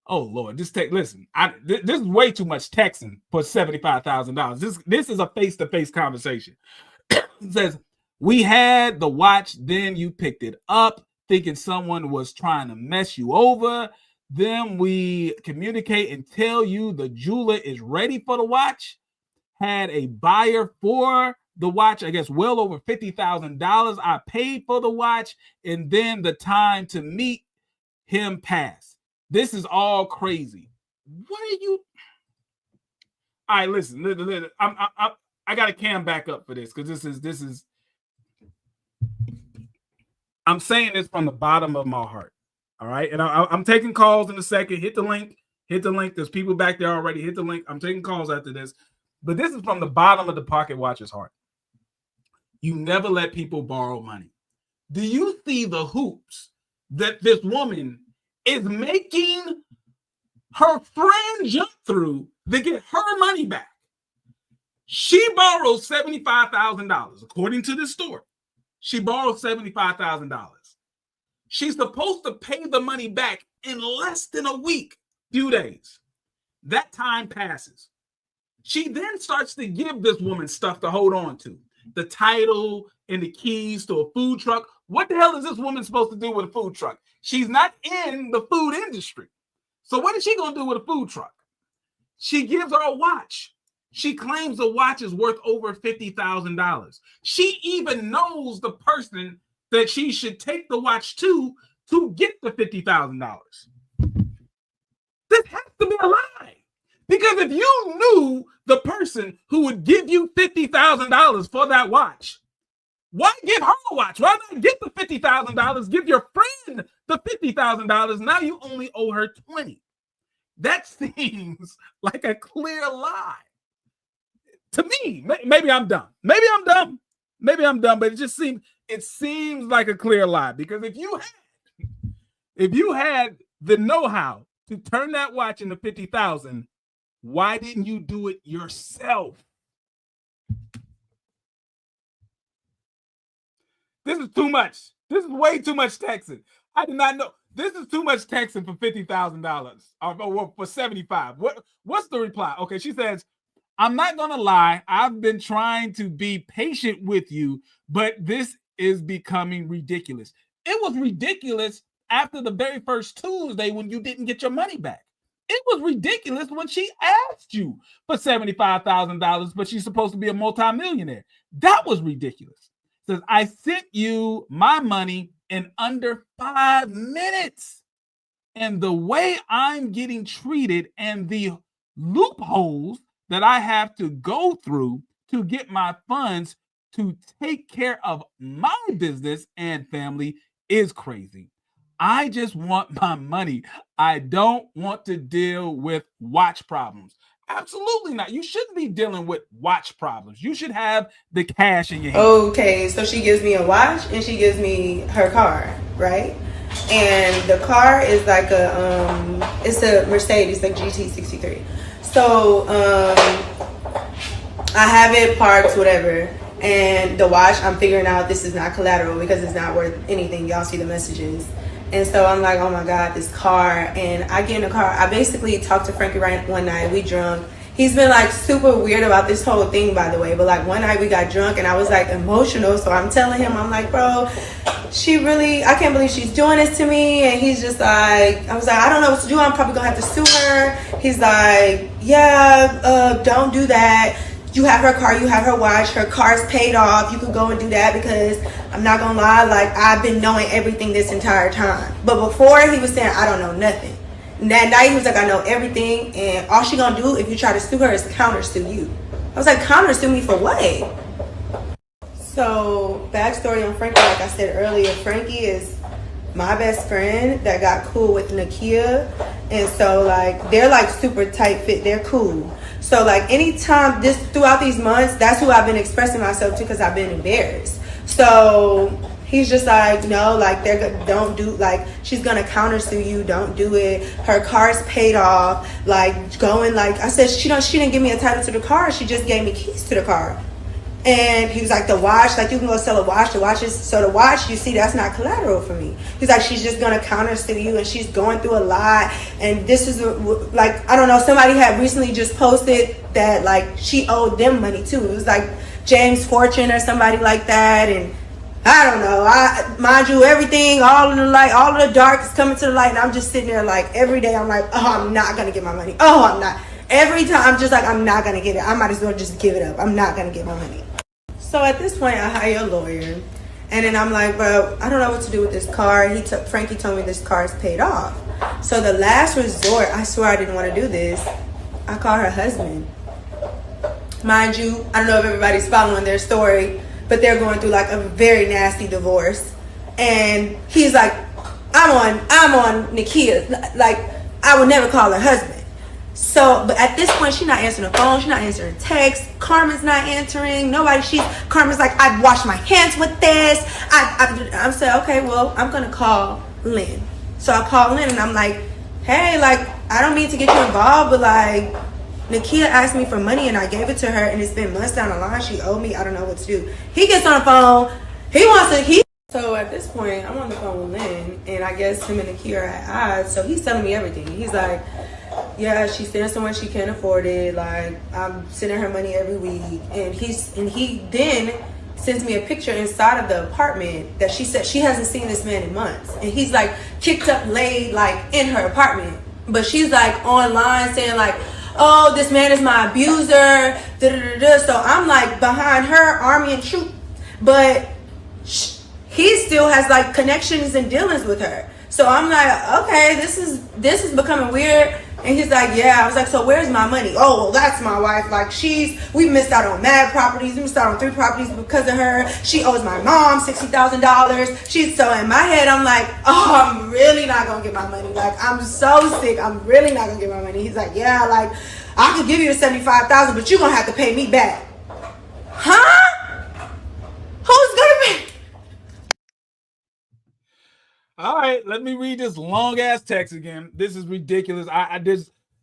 Oh Lord, listen. This is way too much texting for $75,000. This is a face-to-face conversation. It says, we had the watch, then you picked it up, thinking someone was trying to mess you over. Then we communicate and tell you the jeweler is ready for the watch. Had a buyer for the watch, I guess well over $50,000. I paid for the watch, and then the time to meet him passed. This is all crazy. What are you? All right, listen. I got to cam back up for this because this is. I'm saying this from the bottom of my heart. All right, and I'm taking calls in a second. Hit the link. There's people back there already. Hit the link. I'm taking calls after this, but this is from the bottom of the pocket watcher's heart. You never let people borrow money. Do you see the hoops that this woman is making her friend jump through to get her money back? She borrowed $75,000, according to this story. She borrowed $75,000. She's supposed to pay the money back in less than a week, few days. That time passes. She then starts to give this woman stuff to hold on to. The title and the keys to a food truck. What the hell is this woman supposed to do with a food truck? She's not in the food industry. So what is she going to do with a food truck? She gives her a watch. She claims the watch is worth over $50,000. She even knows the person that she should take the watch to get the $50,000. This has to be a lie. Because if you knew the person who would give you $50,000 for that watch, why give her a watch? Why not get the $50,000? Give your friend the $50,000. Now you only owe her $20,000. That seems like a clear lie. To me, maybe I'm dumb. But it seems like a clear lie. Because if you had the know-how to turn that watch into $50,000, why didn't you do it yourself? This is too much. This is way too much texting. I did not know. This is too much texting for $50,000 or for $75,000. What's the reply? Okay, she says, I'm not going to lie. I've been trying to be patient with you, but this is becoming ridiculous. It was ridiculous after the very first Tuesday when you didn't get your money back. It was ridiculous when she asked you for $75,000, but she's supposed to be a multimillionaire. That was ridiculous. Says, I sent you my money in under 5 minutes. And the way I'm getting treated and the loopholes that I have to go through to get my funds to take care of my business and family is crazy. I just want my money. I don't want to deal with watch problems. Absolutely not. You shouldn't be dealing with watch problems. You should have the cash in your hand. Okay, so she gives me a watch and she gives me her car, right? And the car is like it's a Mercedes, like GT63. So I have it parked, whatever. And the watch, I'm figuring out this is not collateral because it's not worth anything. Y'all see the messages. And so I'm like, oh my God, this car. And I get in the car. I basically talked to Frankie right one night. We drunk. He's been like super weird about this whole thing, by the way. But like one night we got drunk and I was like emotional. So I'm telling him, I'm like, bro, I can't believe she's doing this to me. And he's just like, I was like, I don't know what to do. I'm probably gonna have to sue her. He's like, yeah, don't do that. You have her car, you have her watch, her car's paid off. You could go and do that because I'm not gonna lie, like I've been knowing everything this entire time. But before he was saying, I don't know nothing. And that night he was like, I know everything. And all she gonna do if you try to sue her is counter sue you. I was like, counter sue me for what? So backstory on Frankie, like I said earlier, Frankie is my best friend that got cool with Nakia, and so like they're like super tight fit. They're cool. So like anytime throughout these months, that's who I've been expressing myself to because I've been embarrassed. So he's just like, no, like don't do, like she's gonna counter sue you. Don't do it. Her car's paid off. Like going, like I said, she didn't give me a title to the car. She just gave me keys to the car. And he was like, the watch, like you can go sell a watch. The watch, you see, that's not collateral for me. He's like, she's just gonna counter sue you, and she's going through a lot. And this is like, I don't know, somebody had recently just posted that like she owed them money too. It was like James Fortune or somebody like that. And I don't know, mind you, everything, all of the light, all of the dark is coming to the light. And I'm just sitting there like every day I'm like, oh, I'm not gonna get my money. Oh, I'm not. Every time I'm just like, I'm not gonna get it. I might as well just give it up. I'm not gonna get my money. So at this point, I hire a lawyer, and then I'm like, bro, I don't know what to do with this car. Frankie told me this car is paid off. So the last resort, I swear I didn't want to do this. I call her husband. Mind you, I don't know if everybody's following their story, but they're going through like a very nasty divorce. And he's like, I'm on Nakia. Like, I would never call her husband. So, but at this point, she's not answering the phone. She's not answering text. Carmen's not answering. Carmen's like, I'd wash my hands with this. I'm saying, okay, well, I'm going to call Lynn. So I call Lynn and I'm like, hey, like, I don't mean to get you involved, but like, Nakia asked me for money and I gave it to her, and it's been months down the line. She owed me. I don't know what to do. He gets on the phone. So at this point, I'm on the phone with Lynn, and I guess him and Nakia are at odds. So he's telling me everything. He's like, yeah, she's staying somewhere she can't afford it. Like, I'm sending her money every week. And he then sends me a picture inside of the apartment that she said she hasn't seen this man in months. And he's like kicked up, laid like in her apartment. But she's like online saying like, oh, this man is my abuser. So I'm like behind her, army and troop. But he still has like connections and dealings with her. So I'm like, okay, this is becoming weird. And he's like, yeah. I was like, so where's my money? Oh, well, that's my wife. Like, we missed out on mad properties. We missed out on 3 properties because of her. She owes my mom $60,000. So in my head, I'm like, oh, I'm really not gonna get my money. Like, I'm so sick. I'm really not gonna get my money. He's like, yeah, like, I could give you the $75,000, but you're gonna have to pay me back. Huh? Who's gonna pay? All right, let me read this long ass text again. This is ridiculous.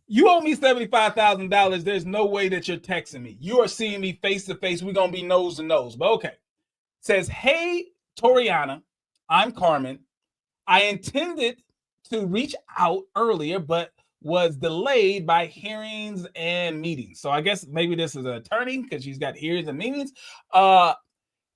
You owe me $75,000. There's no way that you're texting me. You are seeing me face to face. We're gonna be nose to nose. But okay. It says, hey, Toriana, I'm Carmen. I intended to reach out earlier, but was delayed by hearings and meetings. So I guess maybe this is an attorney because she's got hearings and meetings.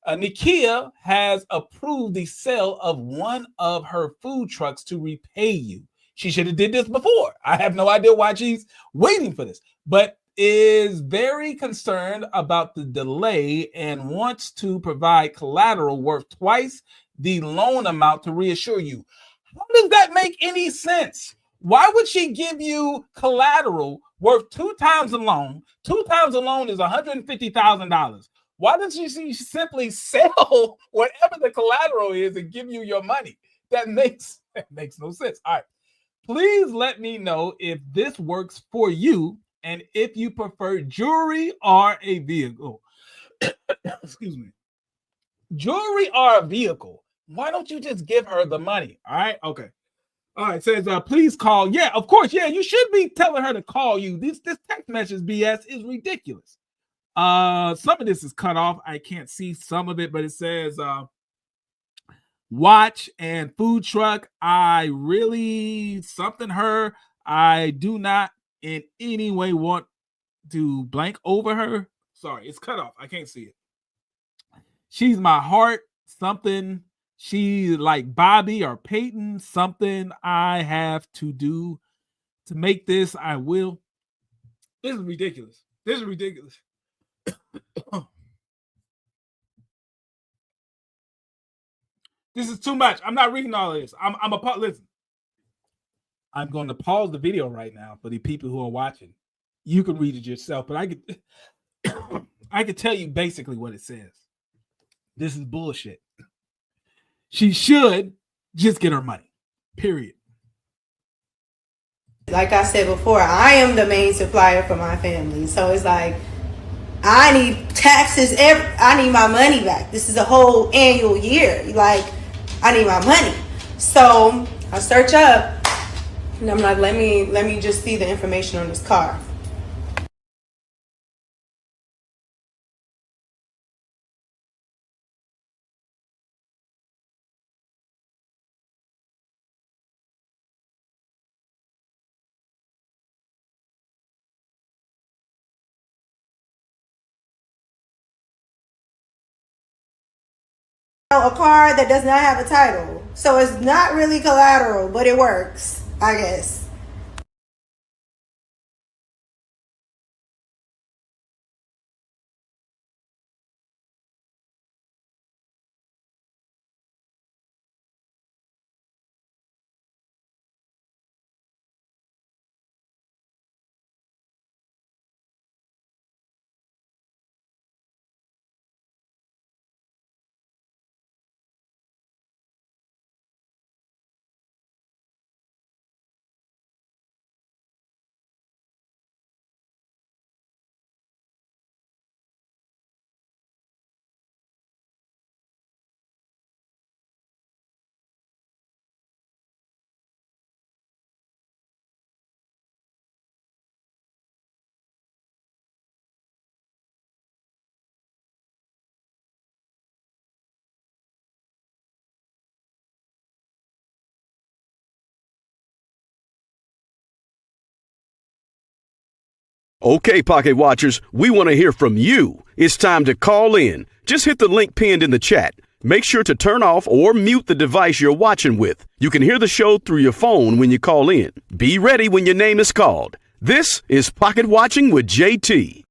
Nakia has approved the sale of one of her food trucks to repay you. She should have did this before. I have no idea why she's waiting for this, but is very concerned about the delay and wants to provide collateral worth twice the loan amount to reassure you. How does that make any sense? Why would she give you collateral worth 2 times the loan? 2 times the loan is $150,000. Why doesn't she simply sell whatever the collateral is and give you your money? That makes no sense. All right. Please let me know if this works for you and if you prefer jewelry or a vehicle. Excuse me. Jewelry or a vehicle. Why don't you just give her the money? All right. Okay. All right. It says, please call. Yeah, of course. Yeah, you should be telling her to call you. This text message BS is ridiculous. Some of this is cut off. I can't see some of it, but it says watch and food truck. I really something her. I do not in any way want to blank over her. Sorry, it's cut off. I can't see it. She's my heart. Something she like Bobby or Peyton. Something I have to do to make this. I will. This is ridiculous. This is ridiculous. This is too much. I'm not reading all of this. Listen. I'm going to pause the video right now for the people who are watching. You can read it yourself, but I could tell you basically what it says. This is bullshit. She should just get her money. Period. Like I said before, I am the main supplier for my family. So it's like, I need taxes. I need my money back. This is a whole annual year. Like, I need my money. So I search up and I'm like, let me just see the information on this car. A car that does not have a title. So it's not really collateral, but it works, I guess. Okay, Pocket Watchers, we want to hear from you. It's time to call in. Just hit the link pinned in the chat. Make sure to turn off or mute the device you're watching with. You can hear the show through your phone when you call in. Be ready when your name is called. This is Pocket Watching with JT.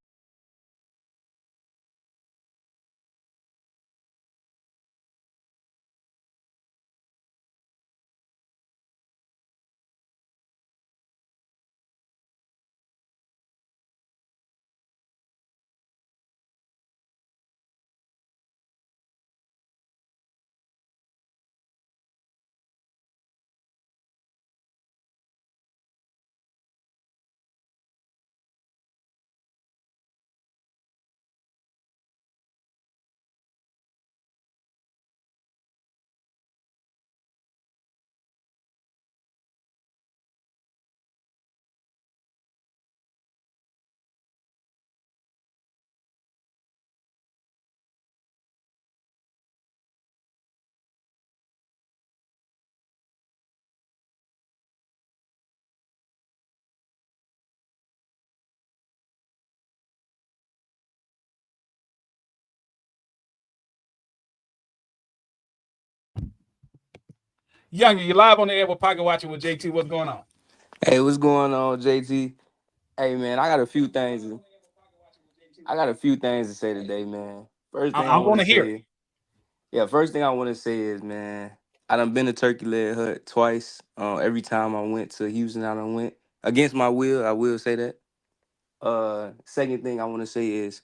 Young, you live on the air with Pocket Watching with JT. What's going on? Hey, what's going on, JT? Hey, man, I got a few things. I got a few things to say today, man. First thing I I want want to to hear it. say, yeah, first thing I want to say is, man, I done been to Turkey Leg Hut twice. Every time I went to Houston, I done went against my will. I will say that. Second thing I want to say is,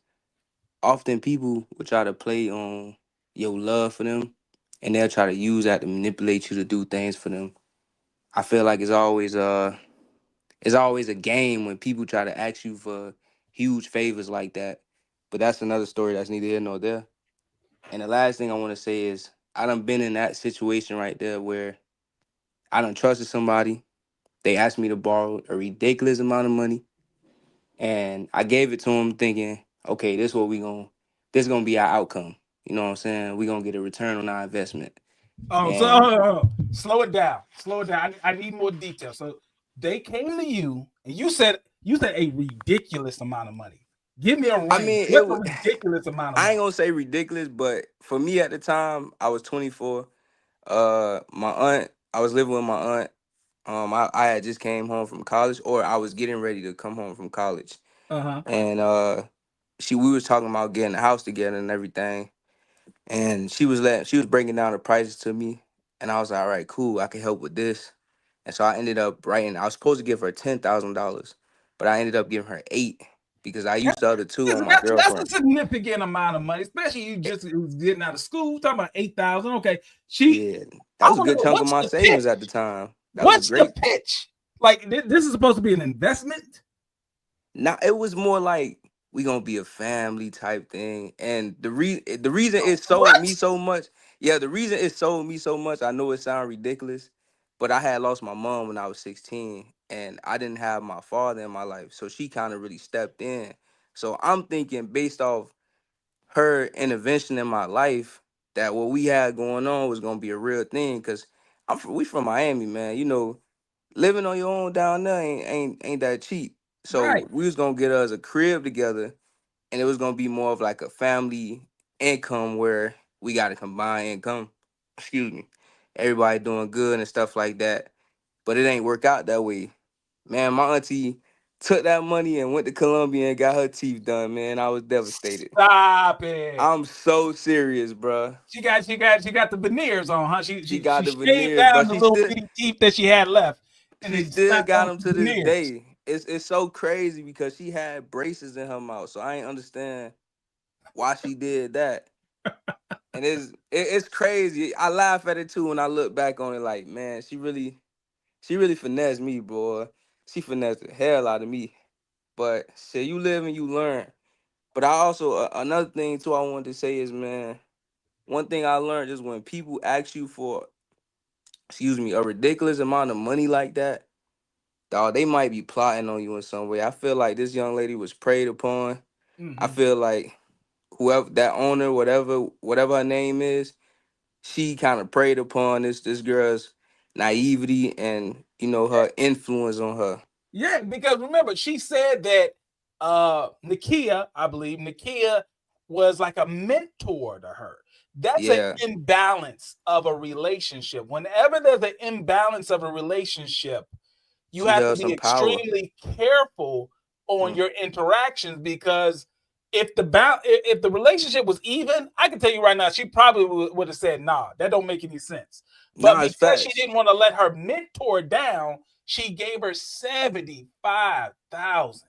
often people will try to play on your love for them, and they'll try to use that to manipulate you to do things for them. I feel like it's always a game when people try to ask you for huge favors like that. But that's another story that's neither here nor there. And the last thing I want to say is I done been in that situation right there where I done trusted somebody. They asked me to borrow a ridiculous amount of money. And I gave it to them thinking, okay, this gonna be our outcome. You know what I'm saying? We gonna get a return on our investment. Oh, And so slow it down. Slow it down. I need more detail. So they came to you and you said a ridiculous amount of money. Give me a range. I mean, What's a ridiculous amount of I money? ain't gonna say ridiculous, but for me at the time, I was 24. My aunt, I was living with my aunt. I had just came home from college, or I was getting ready to come home from college, Uh-huh. and we was talking about getting a house together and everything, and she was breaking down the prices to me, and I was like, all right, cool, I can help with this, and so I ended up writing. I was supposed to give her $10,000, but I ended up giving her 8, because I used the other two on my That's a girlfriend. significant amount of money, especially you just was getting out of school. We're talking about 8,000. Okay, she. Yeah, that I was a want to good know chunk of what's my the savings pitch? at the time. That was a What's the great. pitch? Like this is supposed to be an investment. Now it was more like we gonna be a family type thing, and the reason it sold me so much. Yeah, the reason it sold me so much. I know it sounds ridiculous, but I had lost my mom when I was 16, and I didn't have my father in my life, so she kind of really stepped in. So I'm thinking based off her intervention in my life that what we had going on was gonna be a real thing. Cause we from Miami, man. You know, living on your own down there ain't that cheap. So Right. we was gonna get us a crib together, and it was gonna be more of like a family income where we got a combined income. Excuse me. Everybody doing good and stuff like that. But it ain't work out that way. Man, my auntie took that money and went to Colombia and got her teeth done, man. I was devastated. Stop it. I'm so serious, bruh. She got the veneers on, huh? She She got the shaved veneers, down but the little bitty teeth that she had left, and she then still slapped got on them some to this veneers. day. It's so crazy because she had braces in her mouth, so I ain't understand why she did that. And it's crazy. I laugh at it too when I look back on it. Like, man, she really finessed me, boy. She finessed the hell out of me. But shit, you live and you learn. But I also another thing too I wanted to say is, man, one thing I learned is when people ask you for, excuse me, a ridiculous amount of money like that, dog, they might be plotting on you in some way. I feel like this young lady was preyed upon. I Mhm. feel like whoever that owner, whatever her name is, she kind of preyed upon this girl's naivety and her influence on her. Yeah, because remember, she said that Nakia, I believe, Nakia was like a mentor to her. That's an Yeah, imbalance of a relationship. Whenever there's an imbalance of a relationship, you she have to held be some power. extremely careful on your interactions because if the relationship was even, I can tell you right now, she probably would have said, "Nah, that don't make any sense." But Nah, it's because she facts. didn't want to let her mentor down, she gave her $75,000.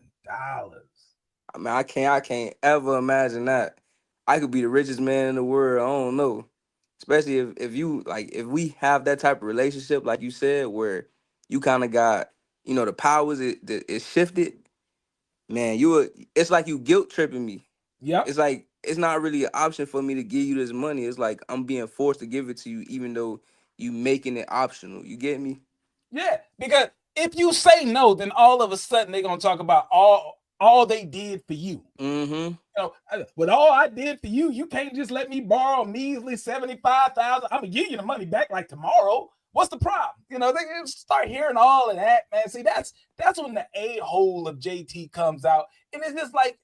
I mean, I can't ever imagine that. I could be the richest man in the world. I don't know. Especially if you like if we have that type of relationship, like you said, where you kind of got, the powers it shifted, man, it's like you guilt tripping me. Yep. It's like it's not really an option for me to give you this money. It's like I'm being forced to give it to you, even though you making it optional. You get me? Yeah, because if you say no, then all of a sudden they're gonna talk about all they did for you. Mm-hmm. With all I did for you, you can't just let me borrow measly 75,000. I'm gonna give you the money back like tomorrow. What's the problem? They start hearing all of that, man. See, that's when the a-hole of JT comes out, and it's just like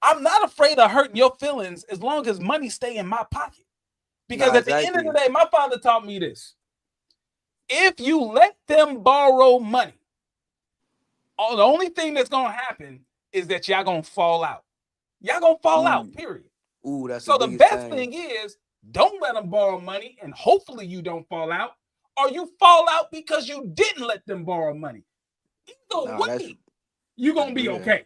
I'm not afraid of hurting your feelings as long as money stay in my pocket. Because Nah, at the end of the exactly. day, my father taught me this: if you let them borrow money, the only thing that's gonna happen is that y'all gonna fall out. Y'all gonna fall out, Ooh, period. ooh, that's the So the biggest best thing. thing is don't let them borrow money, and hopefully you don't fall out, or you fall out because you didn't let them borrow money. Either Nah, way, you're that's gonna be real. okay.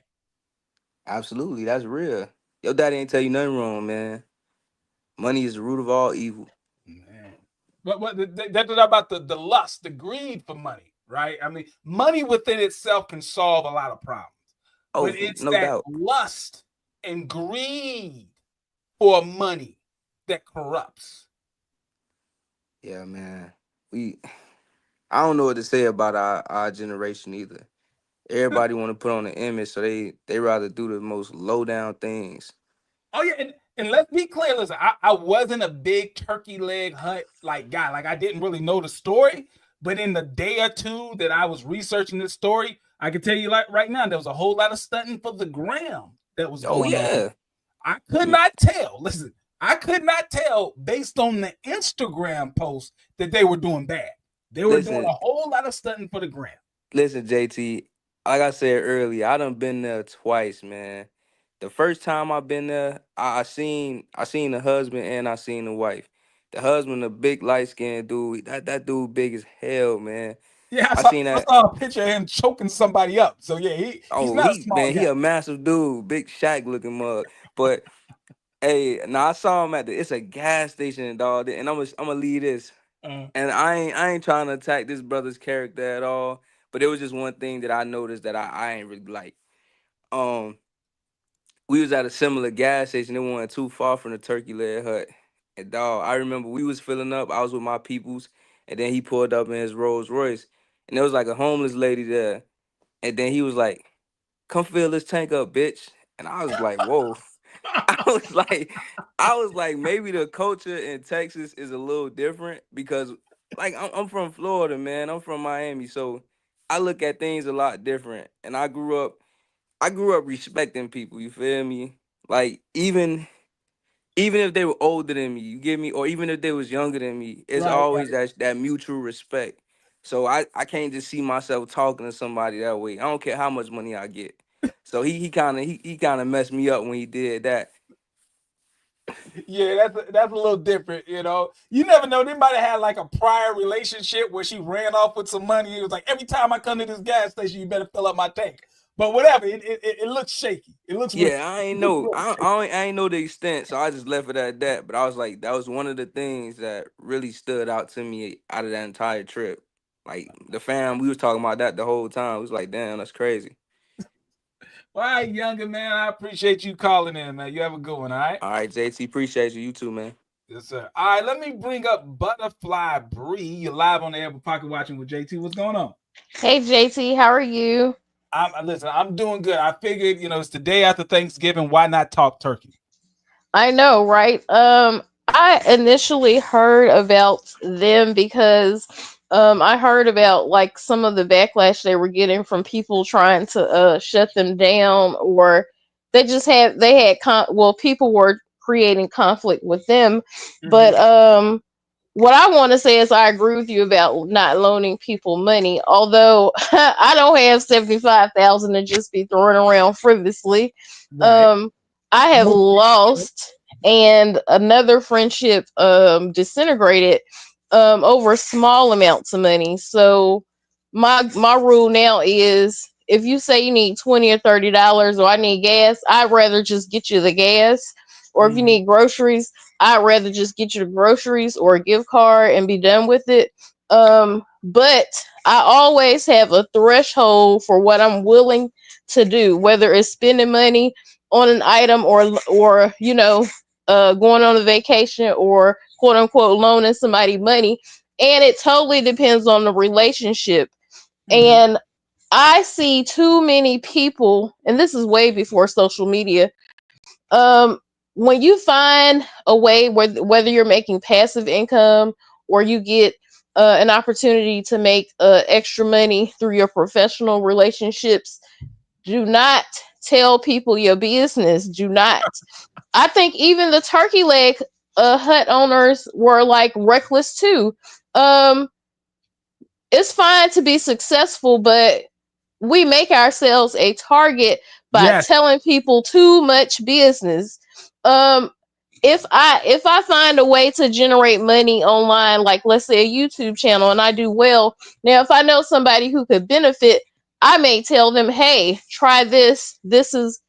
Absolutely, that's real. Your daddy ain't tell you nothing wrong, man. Money is the root of all evil. Man. But that's about the lust, the greed for money, right? I mean, money within itself can solve a lot of problems, but Oh, it's no that doubt. lust and greed for money that corrupts. Yeah, man. I don't know what to say about our generation either. Everybody want to put on an image, so they rather do the most low down things. Oh yeah, and let's be clear. Listen, I wasn't a big turkey leg hunt like guy. Like I didn't really know the story, but in the day or two that I was researching this story, I can tell you like right now there was a whole lot of stunting for the gram that was Oh going on. yeah. I could not tell. Listen, I could not tell based on the Instagram post that they were doing bad. They were doing Listen, a whole lot of stunting for the gram. listen, JT. Like I said earlier, I done been there twice, man. The first time I been there, I seen the husband and I seen the wife. The husband, a big light skinned dude. That dude big as hell, man. Yeah, I seen I that. saw a picture of him choking somebody up. So yeah, he's not a small He guy. a massive dude, big Shaq looking mug. But hey, now I saw him it's a gas station, dog. And I'm gonna leave this. And I ain't trying to attack this brother's character at all. But it was just one thing that I noticed that I ain't really like. We was at a similar gas station. It wasn't too far from the turkey leg hut. And dog, I remember we was filling up. I was with my peoples, and then he pulled up in his Rolls Royce, and there was like a homeless lady there. And then he was like, "Come fill this tank up, bitch." And I was like, "Whoa." I was like, maybe the culture in Texas is a little different because, like, I'm from Florida, man. I'm from Miami, so I look at things a lot different. And I grew up respecting people. You feel me? Like even if they were older than me, you get me, or even if they was younger than me, it's Right, always that mutual respect. So I can't just see myself talking to somebody that way. I don't care how much money I get. So he kind of messed me up when he did that. Yeah, that's a little different, you know. You never know. They might have had like a prior relationship where she ran off with some money. It was like, every time I come to this gas station, you better fill up my tank. But whatever, it looks shaky. It looks Yeah, I ain't know. really I ain't know the extent, so I just left it at that. But I was like, that was one of the things that really stood out to me out of that entire trip. Like the fam, we was talking about that the whole time. It was like, damn, that's crazy. All right, younger man, I appreciate you calling in, man. You have a good one, all right? All right, JT, appreciate you. You too, man. Yes, sir. All right, let me bring up Butterfly Brie. You're live on the air with Pocket Watching with JT. What's going on? Hey JT, how are you? Listen, I'm doing good. I figured, it's the day after Thanksgiving. Why not talk turkey? I know, right? I initially heard about them because I heard about like some of the backlash they were getting from people trying to shut them down, or people were creating conflict with them. But what I want to say is I agree with you about not loaning people money. Although I don't have 75,000 to just be throwing around frivolously. Right. I have lost, and another friendship disintegrated over small amounts of money. So my rule now is if you say you need $20 or $30 or I need gas, I'd rather just get you the gas. Or if you need groceries, I'd rather just get you the groceries or a gift card and be done with it. But I always have a threshold for what I'm willing to do, whether it's spending money on an item or going on a vacation or quote unquote loaning somebody money. And it totally depends on the relationship. And I see too many people, and this is way before social media. When you find a way whether you're making passive income or you get an opportunity to make extra money through your professional relationships, do not tell people your business. Do not. I think even the turkey leg hut owners were like reckless too. It's fine to be successful, but we make ourselves a target by telling people too much business. If I find a way to generate money online, like let's say a YouTube channel, and I do well, now if I know somebody who could benefit, I may tell them, hey, try this. This is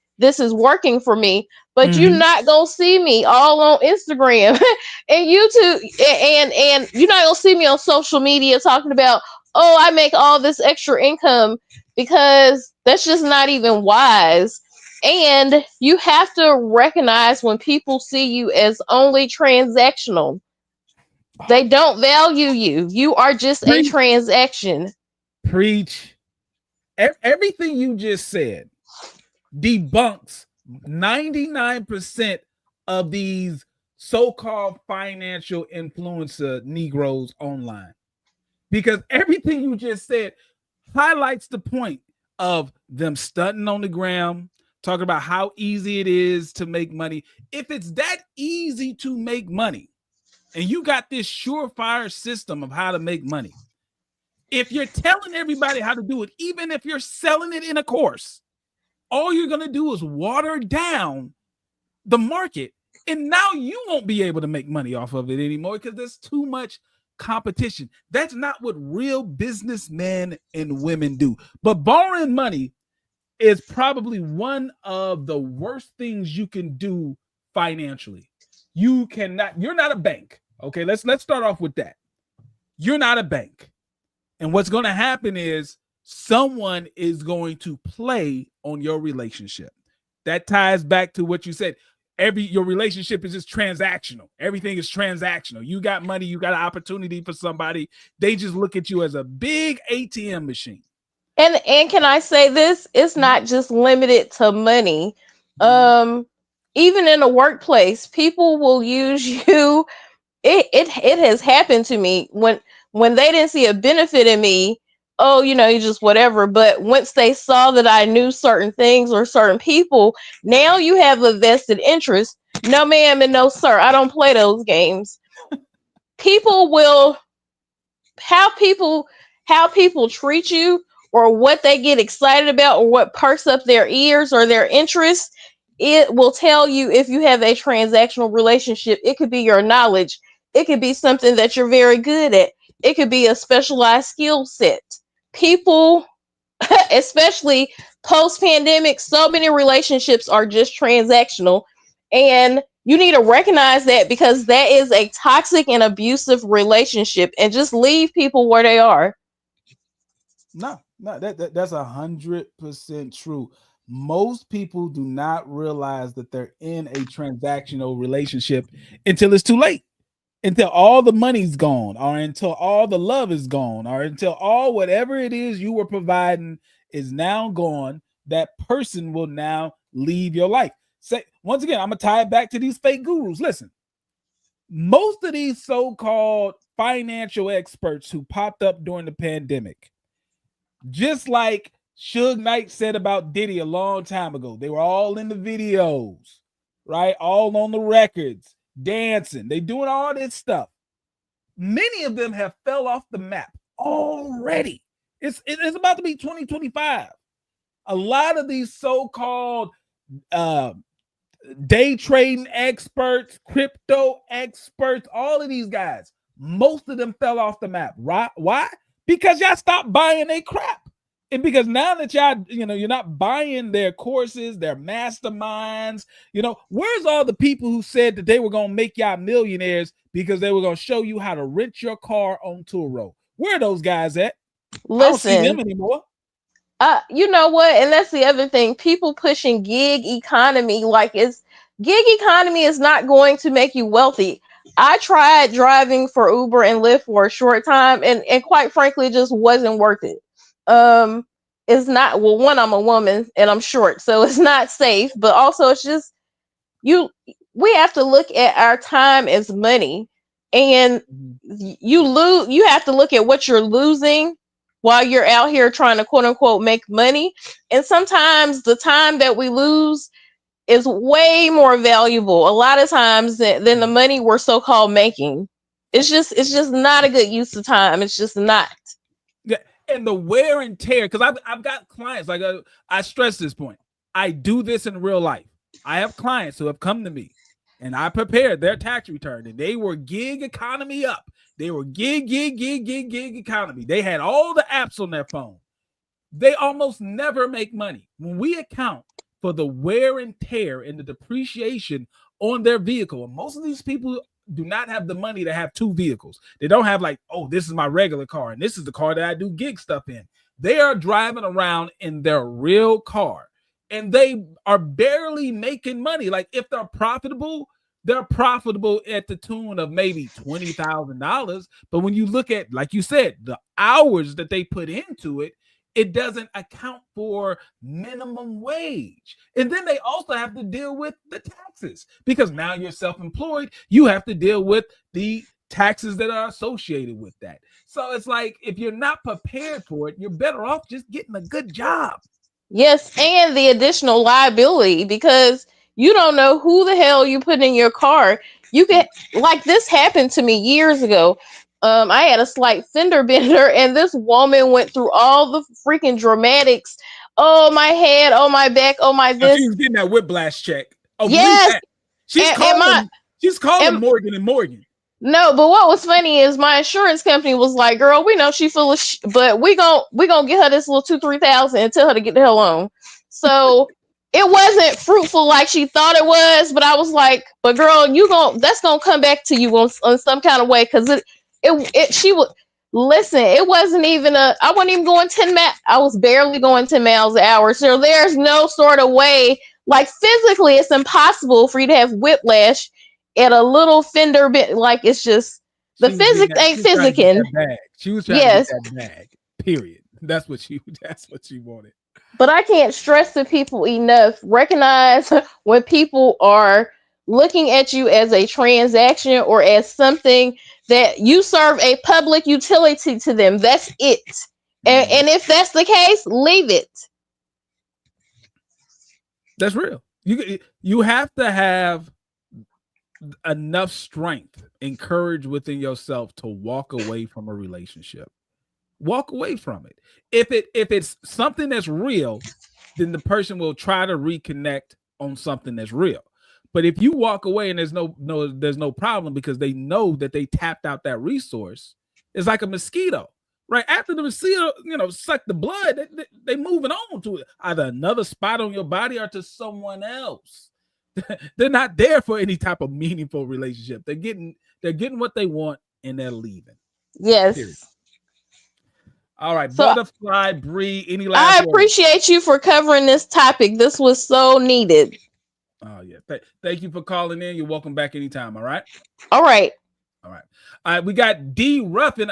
working for me. But you're not gonna see me all on Instagram and YouTube, and you're not gonna see me on social media talking about, oh, I make all this extra income, because that's just not even wise. And you have to recognize when people see you as only transactional. They don't value you. You are just a transaction. Preach. Everything you just said debunks 99% of these so-called financial influencer Negroes online. Because everything you just said highlights the point of them stunting on the ground, talking about how easy it is to make money. If it's that easy to make money, and you got this surefire system of how to make money, if you're telling everybody how to do it, even if you're selling it in a course, all you're going to do is water down the market. And now you won't be able to make money off of it anymore because there's too much competition. That's not what real businessmen and women do. But borrowing money is probably one of the worst things you can do financially. You're not a bank. Okay, let's start off with that. You're not a bank. And what's going to happen is someone is going to play on your relationship. That ties back to what you said. Your relationship is just transactional. Everything is transactional. You got money, you got an opportunity for somebody. They just look at you as a big ATM machine. And can I say this? It's not just limited to money. Even in a workplace, people will use you. It has happened to me when they didn't see a benefit in me. Oh, you just whatever. But once they saw that I knew certain things or certain people, now you have a vested interest. No, ma'am, and no, sir. I don't play those games. People will how people treat you, or what they get excited about, or what perks up their ears or their interests. It will tell you if you have a transactional relationship. It could be your knowledge. It could be something that you're very good at. It could be a specialized skill set. People, especially post-pandemic, so many relationships are just transactional. And you need to recognize that, because that is a toxic and abusive relationship, and just leave people where they are. No, that's 100% true. Most people do not realize that they're in a transactional relationship until it's too late, until all the money's gone, or until all the love is gone, or until all whatever it is you were providing is now gone. That person will now leave your life. Say once again, I'm gonna tie it back to these fake gurus. Listen, most of these so-called financial experts who popped up during the pandemic, just like Suge Knight said about Diddy a long time ago, they were all in the videos, right? All on the records, dancing. They doing all this stuff. Many of them have fell off the map already. It's about to be 2025. A lot of these so-called day trading experts, crypto experts, all of these guys, most of them fell off the map. Right? Why? Because y'all stopped buying their crap. And because now that y'all, you're not buying their courses, their masterminds, where's all the people who said that they were going to make y'all millionaires because they were going to show you how to rent your car on Turo? Where are those guys at? Listen, I don't see them anymore. You know what? And that's the other thing. People pushing gig economy like gig economy is not going to make you wealthy. I tried driving for Uber and Lyft for a short time, and quite frankly, it just wasn't worth it. It's not, well, one, I'm a woman and I'm short, so it's not safe, but also it's just we have to look at our time as money, and you have to look at what you're losing while you're out here trying to quote unquote make money. And sometimes the time that we lose is way more valuable a lot of times than the money we're so-called making. It's just not a good use of time. It's just not. Yeah, and the wear and tear, because I've got clients, like I stress this point. I do this in real life. I have clients who have come to me, and I prepared their tax return, and they were gig economy up. They were gig economy. They had all the apps on their phone. They almost never make money. When we account for the wear and tear and the depreciation on their vehicle, and most of these people do not have the money to have two vehicles. They don't have like, oh, this is my regular car, and this is the car that I do gig stuff in. They are driving around in their real car, and they are barely making money. Like, if they're profitable at the tune of maybe $20,000. But when you look at, like you said, the hours that they put into it, it doesn't account for minimum wage. And then they also have to deal with the taxes, because now you're self-employed. You have to deal with the taxes that are associated with that. So it's like, if you're not prepared for it, you're better off just getting a good job. Yes, and the additional liability, because you don't know who the hell you put in your car. You can, like, this happened to me years ago. I had a slight fender bender, and this woman went through all the freaking dramatics. Oh, my head. Oh, my back. Oh, my this. She was getting that whiplash check. Oh, yes. She's calling Morgan and Morgan. No, but what was funny is my insurance company was like, "Girl, we know she full of but we gonna get her this little $2,000-3,000 and tell her to get the hell on." So it wasn't fruitful like she thought it was, but I was like, "But girl, that's gonna come back to you on some kind of way," because she would listen. It wasn't even I wasn't even going 10 miles. I was barely going 10 miles an hour. So there's no sort of way, like physically, it's impossible for you to have whiplash at a little fender bit. Like it's just the physics ain't physicking. She was trying to get that bag. Period. That's what she wanted. But I can't stress to people enough. Recognize when people are looking at you as a transaction or as something that you serve a public utility to them. That's it. And if that's the case, leave it. That's real. You have to have enough strength and courage within yourself to walk away from a relationship. Walk away from it. If it's something that's real, then the person will try to reconnect on something that's real. But if you walk away and there's no problem because they know that they tapped out that resource, it's like a mosquito, right? After the mosquito, suck the blood, they moving on to it, either another spot on your body or to someone else. They're not there for any type of meaningful relationship. They're getting what they want and they're leaving. Yes. Period. All right, so, Butterfly, Brie, any last I appreciate you for covering this topic. This was so needed. Oh, yeah. Thank you for calling in. You're welcome back anytime, all right? All right. All right. We got D. Ruffin.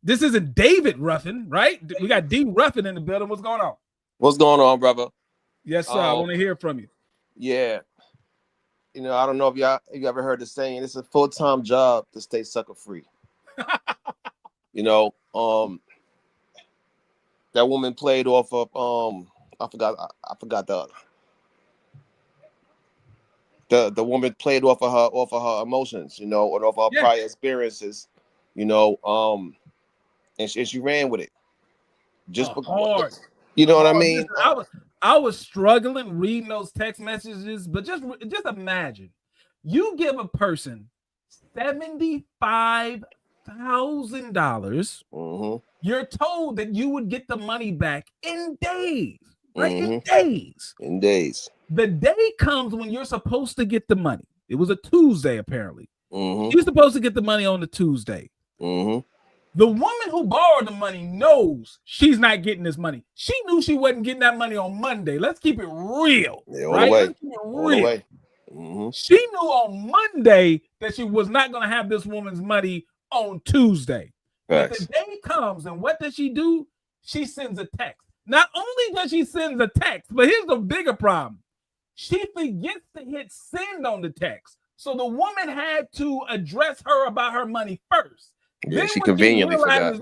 This isn't David Ruffin, right? We got D. Ruffin in the building. What's going on? What's going on, brother? Yes, sir. I want to hear from you. Yeah. I don't know if you ever heard the saying, it's a full-time job to stay sucker-free. That woman played off of I forgot the woman played off of her emotions, and off her prior experiences, and she ran with it. Just hard. What I mean? I was struggling reading those text messages, but just imagine you give a person $75,000. You're told that you would get the money back in days, right? In days. The day comes when you're supposed to get the money. It was a Tuesday, apparently. You're supposed to get the money on the Tuesday. The woman who borrowed the money knows she's not getting this money. She knew she wasn't getting that money on Monday. Let's keep it real. Right? Let's keep it real. She knew on Monday that she was not going to have this woman's money on Tuesday. But the day comes, and what does she do? She sends a text. Not only does she send a text, but here's the bigger problem. She forgets to hit send on the text. So the woman had to address her about her money first. Yeah, then she conveniently forgot.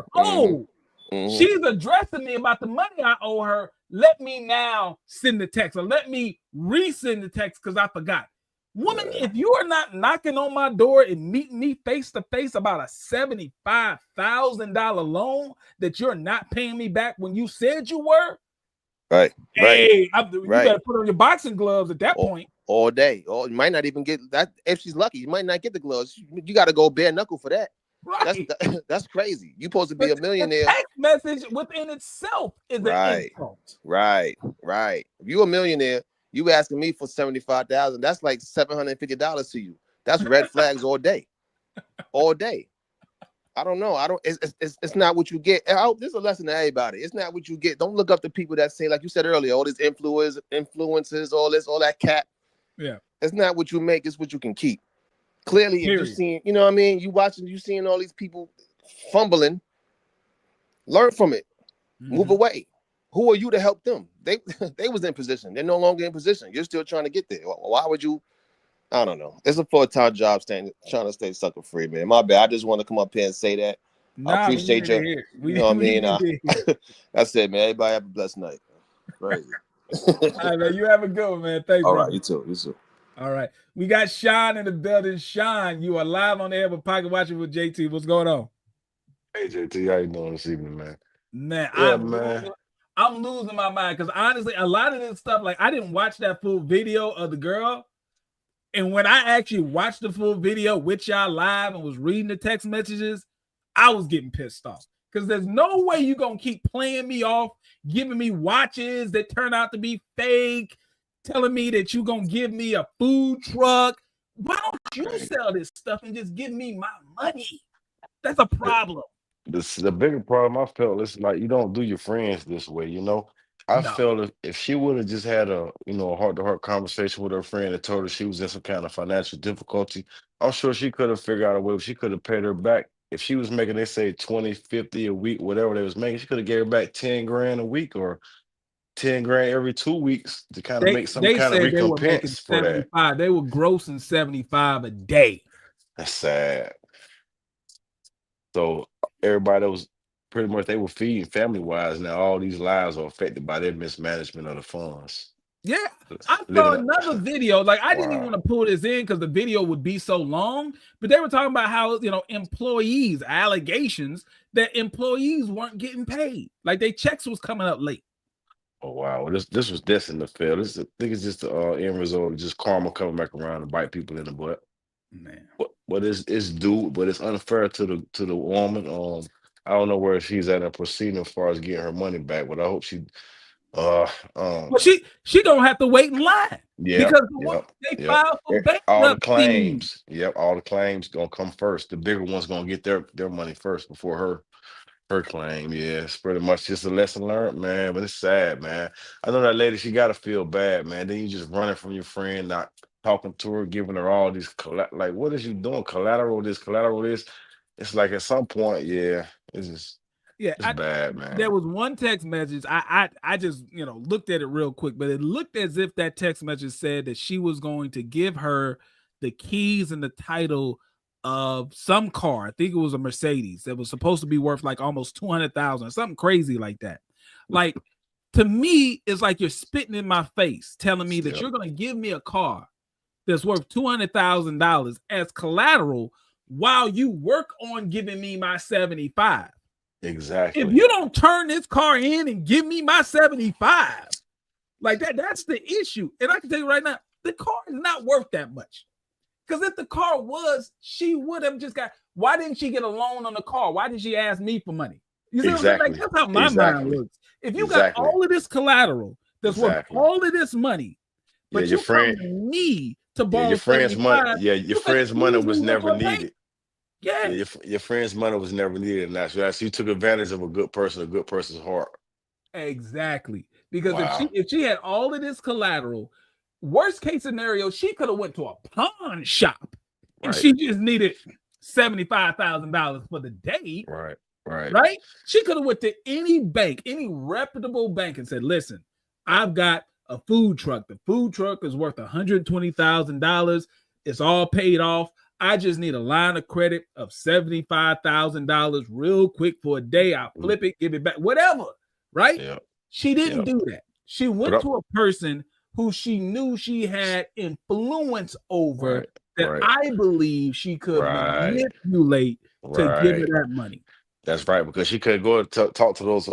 She's addressing me about the money I owe her. Let me now send the text, or let me resend the text because I forgot. Woman, if you are not knocking on my door and meeting me face to face about a $75,000 loan that you're not paying me back when you said you were, you better put on your boxing gloves at that point. All day. You might not even get that. If she's lucky, you might not get the gloves. You got to go bare knuckle for that. Right. That's crazy. You supposed to be a millionaire. The text message within itself is an insult. Right. If you a millionaire, you asking me for $75,000. That's like $750 to you. That's red flags all day. All day. I don't know. It's not what you get. This is a lesson to everybody. It's not what you get. Don't look up to people that say, like you said earlier, all these influences, all that cap. Yeah. It's not what you make, it's what you can keep. Clearly, if you're seeing, what I mean, you seeing all these people fumbling, learn from it. Move away. Who are you to help them? They was in position. They're no longer in position. You're still trying to get there. Why would you? I don't know. It's a full-time job trying to stay sucker free, man. My bad. I just want to come up here and say that. I appreciate you. You know what I mean? That's it, man. Everybody have a blessed night. Crazy. All right, man. You have a good one, man. Thanks, all bro. right, you too. All right. We got Sean in the building. Sean, you are live on the air with Pocket Watching with JT. What's going on? Hey, JT. How you doing this evening, man? Man, I'm losing my mind because honestly, a lot of this stuff, like I didn't watch that full video of the girl, And when I actually watched the full video with y'all live and was reading the text messages, I was getting pissed off. Because there's no way you're going to keep playing me off, giving me watches that turn out to be fake, telling me that you're going to give me a food truck. Why don't you sell this stuff and just give me my money? That's a problem. The bigger problem I felt is like you don't do your friends this way, you know. I felt if she would have just had a a heart-to-heart conversation with her friend and told her she was in some kind of financial difficulty, I'm sure she could have figured out a way. She could have paid her back. If she was making, they say 20, 50 a week, whatever they was making, she could have gave her back 10 grand a week or 10 grand every 2 weeks to kind of make some They kind of said they were making recompense for that. 75. They were grossing 75 a day. That's sad. So everybody that was pretty much they were feeding family wise. Now all these lives are affected by their mismanagement of the funds. Yeah, I saw another video. Like I didn't even want to pull this in because the video would be so long. But they were talking about how employees allegations that employees weren't getting paid, like their checks was coming up late. Oh wow, this was destined to fail. I think it's just the end result of just karma coming back around and bite people in the butt. Man, but it's due, but it's unfair to the woman. I don't know where she's at in proceeding as far as getting her money back, but I hope she. Well, she gonna have to wait in line. Yeah, because they filed for bankruptcy. All the claims. Yep, all the claims gonna come first. The bigger one's gonna get their money first before her claim. Yeah, it's pretty much just a lesson learned, man. But it's sad, man. I know that lady, she gotta feel bad, man. Then you just running from your friend, not talking to her, giving her all these like, what is you doing? Collateral this. It's like at some point, yeah, it's bad, man. There was one text message. I just looked at it real quick, but it looked as if that text message said that she was going to give her the keys and the title of some car. I think it was a Mercedes that was supposed to be worth like almost 200,000 or something crazy like that. Like to me, it's like you're spitting in my face, telling me that you're going to give me a car that's worth $200,000 as collateral while you work on giving me my 75. Exactly. If you don't turn this car in and give me my 75, like that's the issue. And I can tell you right now, the car is not worth that much. Because if the car was, she would have just got. Why didn't she get a loan on the car? Why did she ask me for money? You see what I'm saying? Like, that's how my mind works. If you got all of this collateral that's worth all of this money, but your friend me to borrow your friend's money, your friend's money was never needed. Yeah, your friend's money was never needed, and that's you took advantage of a good person's heart. Exactly, because if she had all of this collateral, worst case scenario, she could have went to a pawn shop and she just needed $75,000 for the day. Right. She could have went to any bank, any reputable bank, and said, "Listen, I've got a food truck. The food truck is worth $120,000. It's all paid off. I just need a line of credit of $75,000 real quick for a day. I'll flip it, give it back, whatever." Right? Yeah. She didn't do that. She went to a person who she knew she had influence over I believe she could manipulate to give her that money. That's right, because she could go and talk to those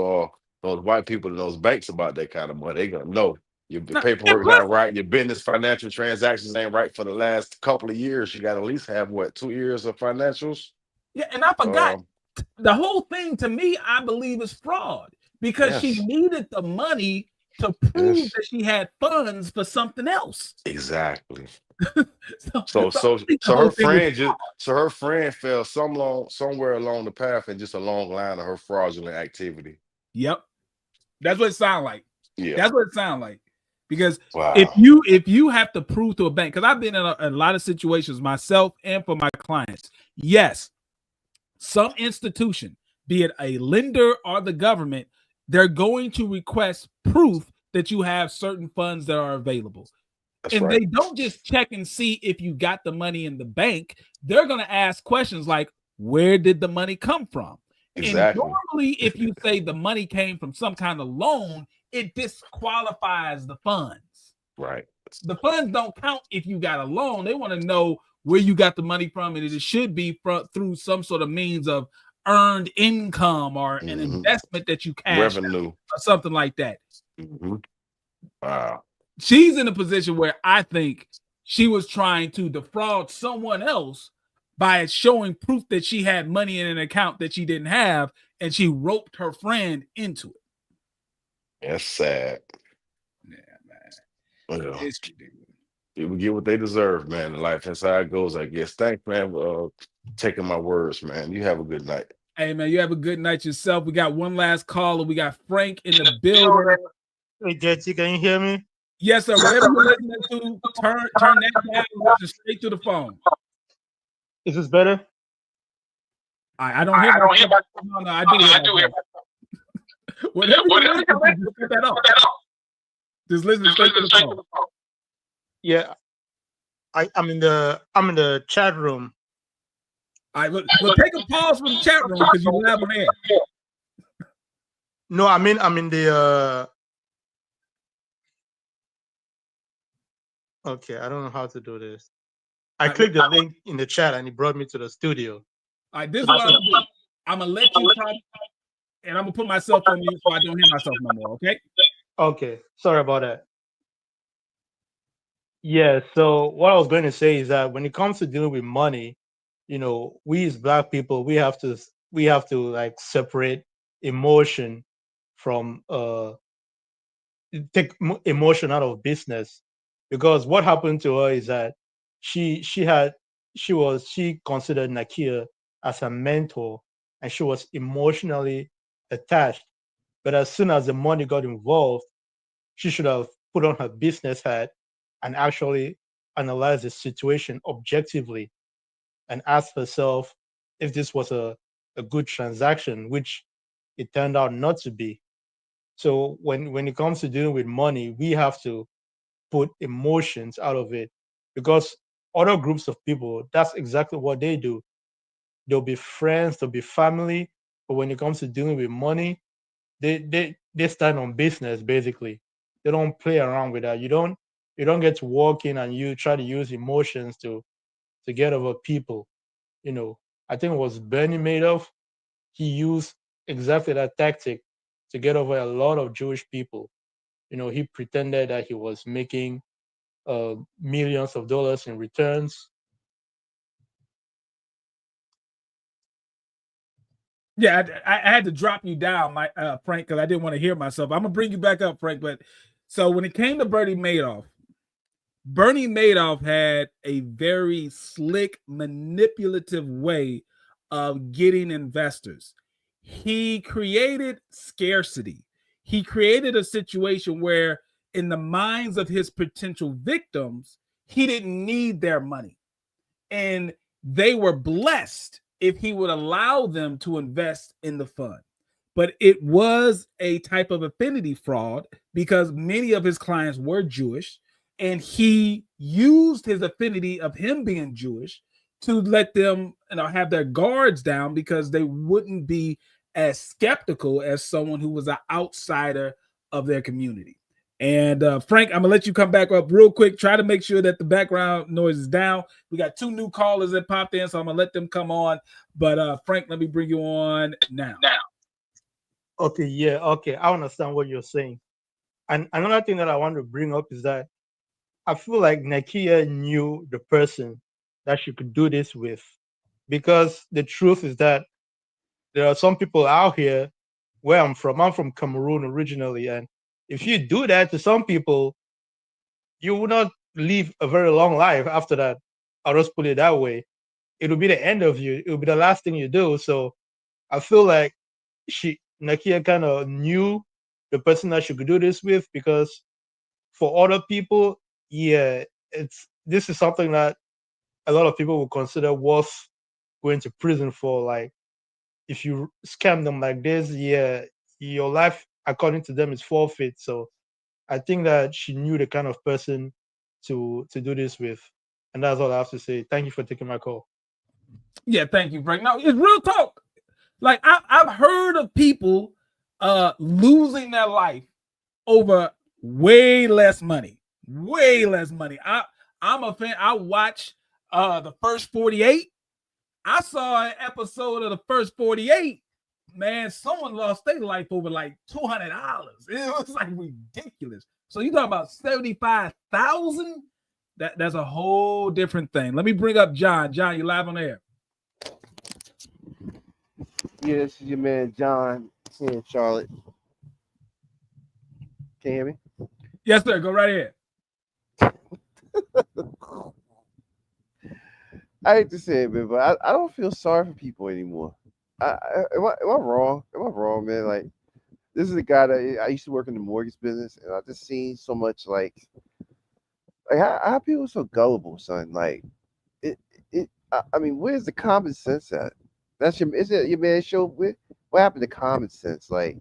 white people in those banks about that kind of money. They're gonna know your paperwork not right, your business financial transactions ain't right for the last couple of years. You got to at least have 2 years of financials. Yeah, and I forgot the whole thing to me, I believe, is fraud because she needed the money to prove that she had funds for something else. Exactly. So her friend fell somewhere along the path and just a long line of her fraudulent activity. Yep. That's what it sounds like. Yeah. That's what it sounds like. Because if you have to prove to a bank, because I've been in a lot of situations myself and for my clients, yes, some institution, be it a lender or the government, they're going to request proof that you have certain funds that are available. They don't just check and see if you got the money in the bank. They're going to ask questions like, where did the money come from? Exactly. And normally, if you say the money came from some kind of loan, it disqualifies the funds. Right. The funds don't count if you got a loan. They want to know where you got the money from, and it should be through some sort of means of earned income or an investment that you cash revenue or something like that. Wow. She's in a position where I think she was trying to defraud someone else by showing proof that she had money in an account that she didn't have, and she roped her friend into it. That's sad. Yeah, man. Well, It's ridiculous. people get what they deserve, man. In life, that's how it goes, I guess. Thanks, man, for taking my words, man. You have a good night. Hey, man, you have a good night yourself. We got one last caller. We got Frank in the building. Hey, Jesse, can you hear me? Yes, sir. Whatever you're listening to, turn that down and listen straight to the phone. Is this better? I don't hear myself. No, I do hear myself. Whatever you're listening to, just put that up. Just listen straight to the phone. Yeah, I'm in the chat room. All right, well, take a pause from the chat room because you're loud on air. No, I'm in the. Okay, I don't know how to do this. I clicked the link in the chat and it brought me to the studio. All right, this is what I'm gonna do. I'm gonna let you talk, and I'm gonna put myself on mute so I don't hear myself no more. Okay? Okay, sorry about that. Yeah, so what I was going to say is that when it comes to dealing with money, we as Black people, we have to like separate emotion from take emotion out of business, because what happened to her is that she considered Nakia as a mentor, and she was emotionally attached. But as soon as the money got involved, she should have put on her business hat and actually analyze the situation objectively and ask herself if this was a good transaction, which it turned out not to be. So when it comes to dealing with money, we have to put emotions out of it, because other groups of people, that's exactly what they do. They'll be friends, they'll be family, but when it comes to dealing with money, they stand on business basically. They don't play around with that. You don't get to walk in and you try to use emotions to get over people. I think it was Bernie Madoff. He used exactly that tactic to get over a lot of Jewish people. He pretended that he was making millions of dollars in returns. Yeah, I had to drop you down, Frank, because I didn't want to hear myself. I'm gonna bring you back up, Frank. But so when it came to Bernie Madoff had a very slick, manipulative way of getting investors. He created scarcity. He created a situation where, in the minds of his potential victims, he didn't need their money. And they were blessed if he would allow them to invest in the fund. But it was a type of affinity fraud because many of his clients were Jewish, and he used his affinity of him being Jewish to let them have their guards down because they wouldn't be as skeptical as someone who was an outsider of their community. And Frank, I'm gonna let you come back up real quick. Try to make sure that the background noise is down. We got 2 new callers that popped in, so I'm gonna let them come on. But Frank, let me bring you on now. Okay, yeah, okay. I understand what you're saying. And another thing that I want to bring up is that I feel like Nakia knew the person that she could do this with, because the truth is that there are some people out here where I'm from Cameroon originally, and if you do that to some people, you will not live a very long life after that. I'll just put it that way. It will be the end of you. It will be the last thing you do. So I feel like Nakia kind of knew the person that she could do this with, because for other people, yeah, this is something that a lot of people would consider worth going to prison for. Like, if you scam them like this, yeah, your life, according to them, is forfeit. So I think that she knew the kind of person to do this with. And that's all I have to say. Thank you for taking my call. Yeah, thank you, Frank. No, it's real talk. Like, I've heard of people losing their life over way less money. Way less money. I'm a fan. I watched the first 48. I saw an episode of the first 48. Man, someone lost their life over like $200. It was like ridiculous. So you talking about $75,000 That's a whole different thing. Let me bring up John. John, you live on air. Yeah, this is your man John here in Charlotte. Can you hear me? Yes, sir. Go right ahead. I hate to say it, man, but I don't feel sorry for people anymore. Am I wrong? Am I wrong, man? Like, this is a guy that I used to work in the mortgage business, and I just seen so much like how people are so gullible, son. Like, I mean, where's the common sense at? Is it your man show? What happened to common sense? Like,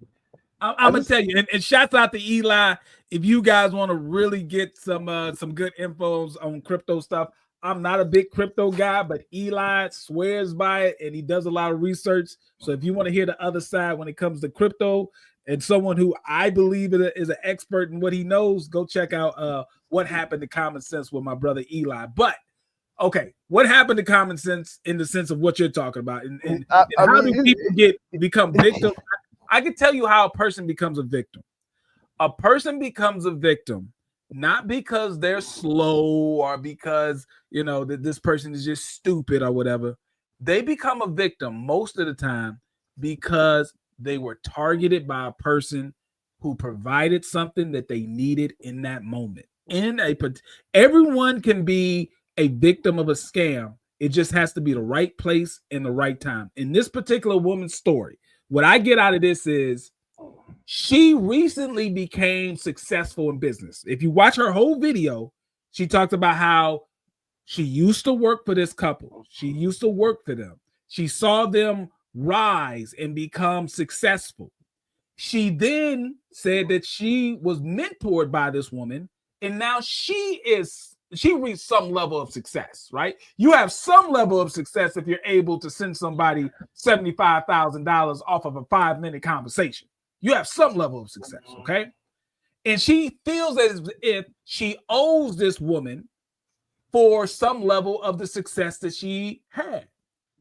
I'm gonna tell you, and shouts out to Eli. If you guys want to really get some good infos on crypto stuff, I'm not a big crypto guy, but Eli swears by it and he does a lot of research. So if you want to hear the other side when it comes to crypto and someone who I believe is an expert in what he knows, go check out What Happened to Common Sense with my brother Eli. But okay, what happened to common sense in the sense of what you're talking about, and how do people become victims? I can tell you how a person becomes a victim. A person becomes a victim not because they're slow or because that this person is just stupid or whatever. They become a victim most of the time because they were targeted by a person who provided something that they needed in that moment. Everyone can be a victim of a scam. It just has to be the right place and the right time. In this particular woman's story, what I get out of this is she recently became successful in business. If you watch her whole video, she talks about how she used to work for this couple. She used to work for them. She saw them rise and become successful. She then said that she was mentored by this woman, and now she reached some level of success, right? You have some level of success if you're able to send somebody $75,000 off of a 5-minute conversation. You have some level of success, okay? And she feels as if she owes this woman for some level of the success that she had.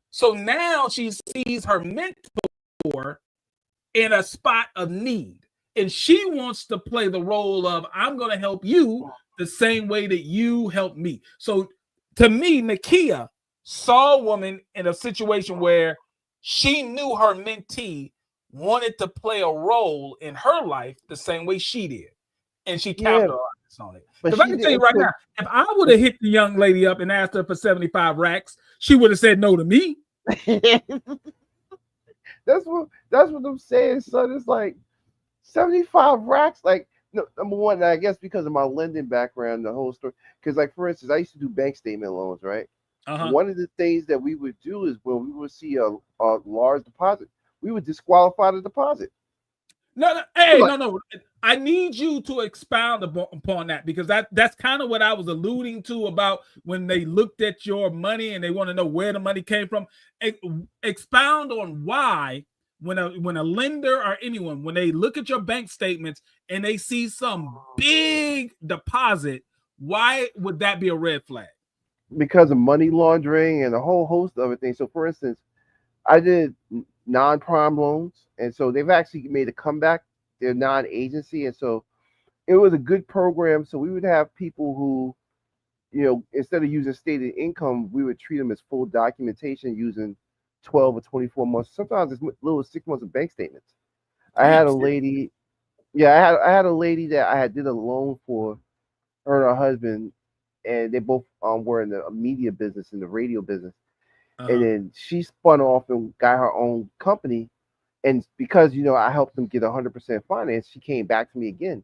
So now she sees her mentor in a spot of need. And she wants to play the role of, I'm going to help you the same way that you helped me. So to me, Nakia saw a woman in a situation where she knew her mentee wanted to play a role in her life the same way she did. And she capitalized on it. Because I can tell you right now, if I would have hit the young lady up and asked her for 75 racks, she would have said no to me. That's what I'm saying, son. It's like 75 racks. Like, no, number one, I guess because of my lending background, the whole story. Because, like, for instance, I used to do bank statement loans, right? One of the things that we would do is when we would see a large deposit, we would disqualify the deposit. No. I need you to expound upon that, because that's kind of what I was alluding to about when they looked at your money and they want to know where the money came from. Expound on why when a lender or anyone, when they look at your bank statements and they see some big deposit, why would that be a red flag? Because of money laundering and a whole host of other things. So, for instance, I did non-prime loans, and so they've actually made a comeback. They're non-agency, and so it was a good program. So we would have people who, instead of using stated income, we would treat them as full documentation using 12 or 24 months, sometimes as little as 6 months of bank statements. I had a lady, I had a lady that I had did a loan for her and her husband, and they both were in the media business, in the radio business. And then she spun off and got her own company. And because, I helped them get 100% finance, she came back to me again.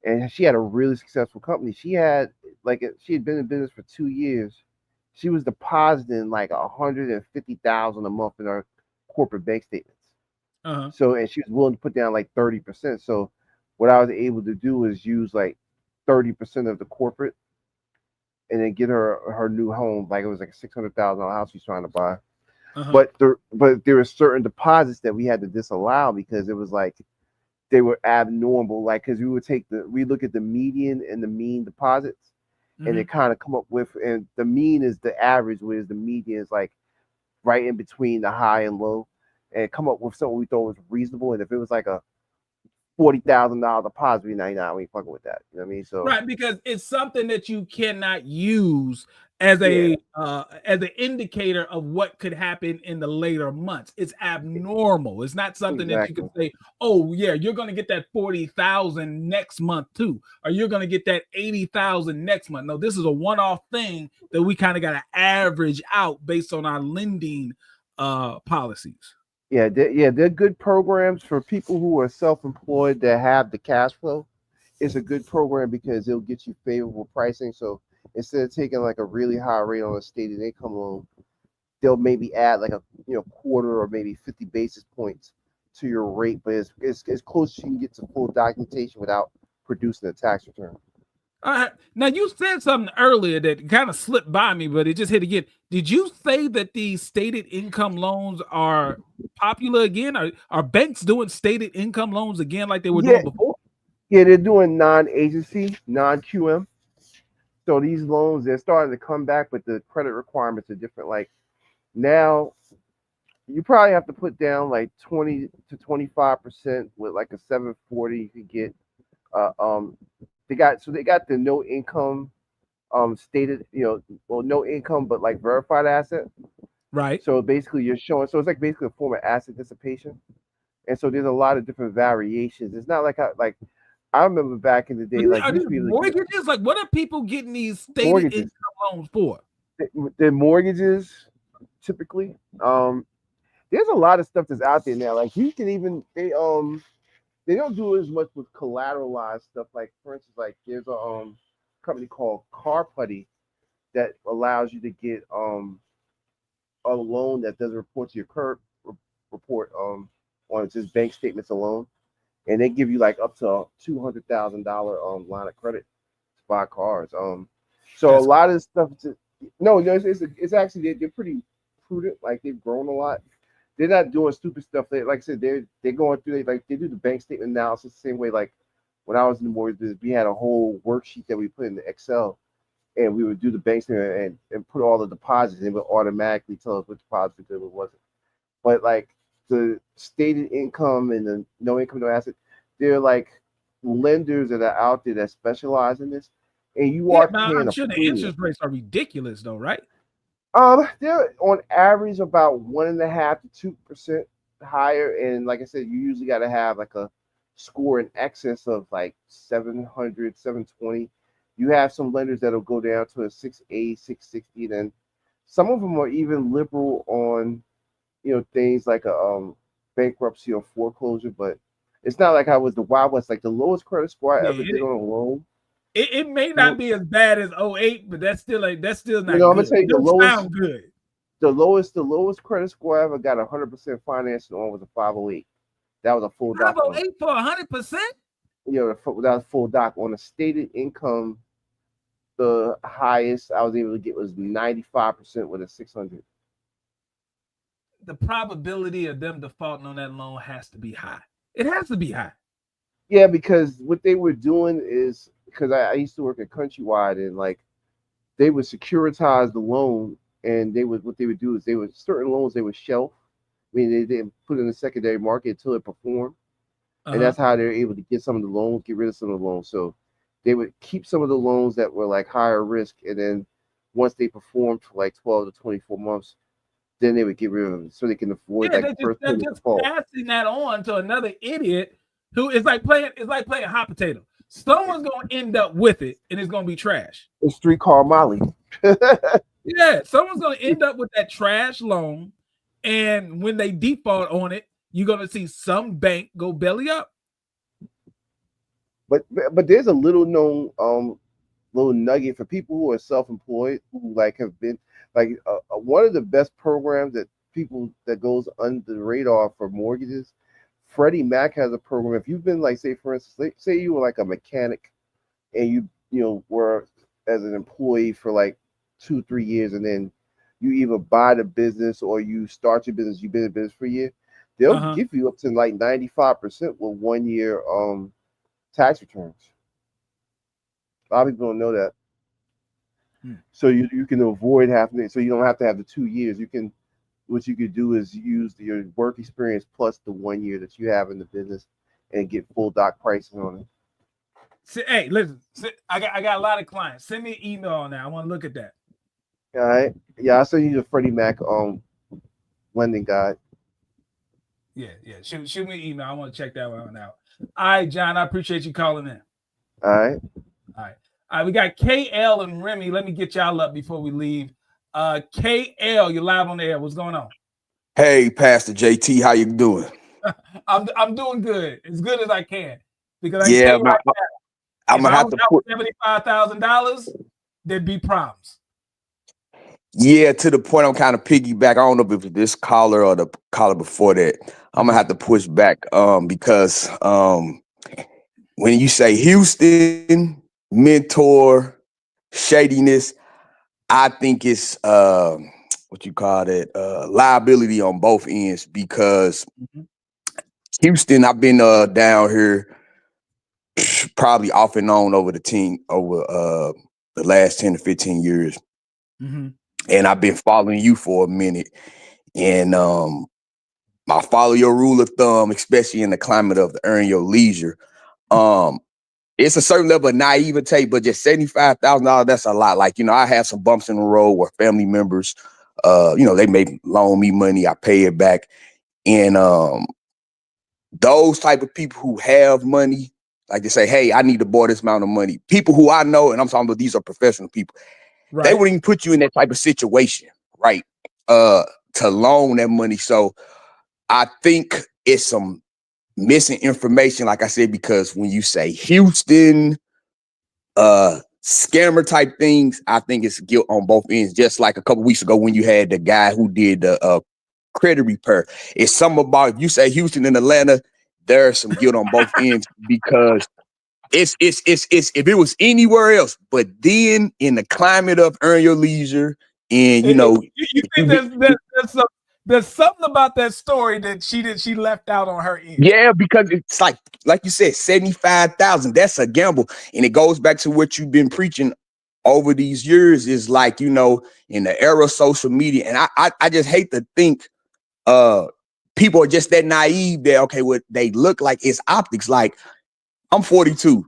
And she had a really successful company. She had been in business for 2 years. She was depositing like $150,000 a month in her corporate bank statements. So, and she was willing to put down like 30%. So what I was able to do is use like 30% of the corporate and then get her new home. Like, it was like a $600,000 house she's trying to buy. But there were certain deposits that we had to disallow because it was like they were abnormal. Like, because we look at the median and the mean deposits, and they kind of come up with, and the mean is the average, whereas the median is like right in between the high and low, and come up with something we thought was reasonable. And if it was like $40,000 deposit be 99. We ain't fucking with that. You know what I mean? So right, because it's something that you cannot use as an indicator of what could happen in the later months. It's abnormal. It's not something that you can say, oh yeah, you're going to get that 40,000 next month too, or you're going to get that 80,000 next month. No, this is a one-off thing that we kind of got to average out based on our lending policies. Yeah, they're good programs for people who are self-employed that have the cash flow. It's a good program because it'll get you favorable pricing. So instead of taking like a really high rate on a stated income loan, they'll maybe add like a quarter or maybe 50 basis points to your rate, but it's as close as you can get to full documentation without producing a tax return. Now you said something earlier that kind of slipped by me, but it just hit again. Did you say that these stated income loans are popular again? Are banks doing stated income loans again like they were doing before? Yeah, they're doing non-agency, non-QM. So these loans, they're starting to come back, but the credit requirements are different. Like now, you probably have to put down like 20 to 25% with like a 740. You could get. They got the no income, stated, no income but like verified asset. Right. So basically, you're showing. So it's like basically a form of asset dissipation, and so there's a lot of different variations. It's not like I remember back in the day, like mortgages. Like, what are people getting these stated income loans for? The mortgages, typically. There's a lot of stuff that's out there now. Like you can even they don't do as much with collateralized stuff. Like for instance, like there's a company called Car Putty that allows you to get a loan that doesn't report to your current report on just bank statements alone, and they give you like up to a $200,000 line of credit to buy cars. So that's a lot of stuff. It's actually they're pretty prudent. Like they've grown a lot. They're not doing stupid stuff. Like I said, they're going through. They do the bank statement analysis the same way. Like when I was in the mortgage business, we had a whole worksheet that we put in the Excel, and we would do the bank statement and put all the deposits, and it would automatically tell us what deposit we did, what wasn't. But like the stated income and the no income, no asset, they're like lenders that are out there that specialize in this, and you are paying. I'm sure the interest rates are ridiculous, though, right? They're on average about 1.5% to 2% higher, and like I said, you usually got to have like a score in excess of like 700, 720. You have some lenders that'll go down to a 680, 660, then some of them are even liberal on things like a bankruptcy or foreclosure, but it's not like I was the Wild West. Like the lowest credit score I ever did on a loan. It may not be as bad as 08, but that's still not good. I'm gonna tell you the lowest. Good. The lowest credit score I ever got 100% financing on was a 508. That was a full doc. 508 for 100%? That was full doc on a stated income. The highest I was able to get was 95% with a 600. The probability of them defaulting on that loan has to be high. It has to be high. Yeah, because what they were doing is, because I used to work at Countrywide, and like they would securitize the loan, and what they would do is certain loans they would shelf. I mean, they didn't put it in the secondary market until it performed, and that's how they're able to get some of the loans, get rid of some of the loans. So they would keep some of the loans that were like higher risk, and then once they performed for like 12 to 24 months, then they would get rid of them so they can avoid they're just passing that on to another idiot who is like playing hot potato. Someone's gonna end up with it, and it's gonna be trash. It's streetcar Molly. Yeah, someone's gonna end up with that trash loan, and when they default on it, you're gonna see some bank go belly up. But there's a little known little nugget for people who are self-employed, who like have been like one of the best programs that people that goes under the radar for mortgages. Freddie Mac has a program. If you've been like, say for instance, say you were like a mechanic, and you were as an employee for like 2-3 years, and then you either buy the business or you start your business, you've been in business for a year, they'll give you up to like 95% with 1 year tax returns. A lot of people don't know that. So you can avoid having it, so you don't have to have the 2 years. What you could do is use your work experience plus the 1 year that you have in the business, and get full doc pricing on it. Hey, listen, I got a lot of clients. Send me an email on that. I want to look at that. All right. Yeah, I'll send you the Freddie Mac lending guide. Yeah. Shoot me an email. I want to check that one out. All right, John, I appreciate you calling in. All right. All right, we got KL and Remy. Let me get y'all up before we leave. KL, you're live on the air. What's going on? Hey, Pastor JT, how you doing? I'm doing good, as good as I can, because I yeah, tell you right now, I'm gonna have to put $75,000. There'd be problems. Yeah, to the point I'm kind of piggyback. I don't know if it's this caller or the caller before that. I'm gonna have to push back because when you say Houston mentor shadiness, I think it's what you call it, liability on both ends, because Houston, I've been down here probably off and on over the last 10 to 15 years. And I've been following you for a minute. And I follow your rule of thumb, especially in the climate of the earn your leisure. It's a certain level of naivete, but just $75,000, that's a lot. Like, I have some bumps in the road where family members, they may loan me money, I pay it back. And those type of people who have money, like they say, hey, I need to borrow this amount of money. People who I know, and I'm talking about these are professional people, they wouldn't even put you in that type of situation, right? To loan that money. So I think it's some missing information, like I said, because when you say Houston, scammer type things, I think it's guilt on both ends. Just like a couple weeks ago when you had the guy who did the credit repair. It's something about, if you say Houston and Atlanta, there's some guilt on both ends, because it's if it was anywhere else, but then in the climate of earn your leisure, and you think there's something about that story that she left out on her end. Yeah, because it's like you said, 75,000. That's a gamble, and it goes back to what you've been preaching over these years. Is like, in the era of social media, and I just hate to think people are just that naive that, okay, what they look like is optics. Like, I'm 42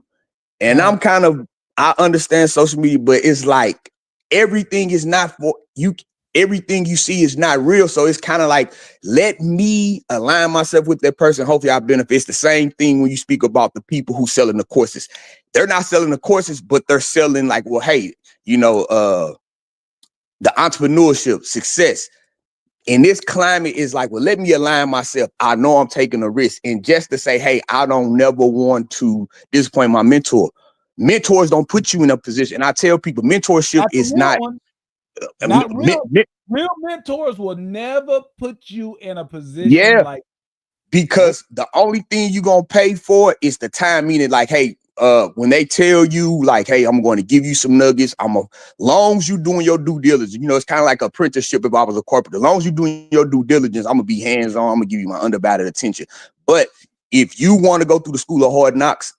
and I understand social media, but it's like everything is not for you. Everything you see is not real. So it's kind of like, let me align myself with that person. Hopefully I benefit. It's the same thing when you speak about the people who selling the courses. They're not selling the courses, but they're selling like, well, hey, the entrepreneurship success. In this climate is like, well, let me align myself. I know I'm taking a risk. And just to say, hey, I don't never want to disappoint my mentor. Mentors don't put you in a position. And I tell people, mentorship is not real mentors will never put you in a position like, because the only thing you're going to pay for is the time. Meaning like, hey, when they tell you like, hey, I'm going to give you some nuggets, long as you doing your due diligence, it's kind of like apprenticeship. If I was a corporate, as long as you doing your due diligence, I'm gonna be hands-on, I'm gonna give you my undivided attention. But if you want to go through the school of hard knocks,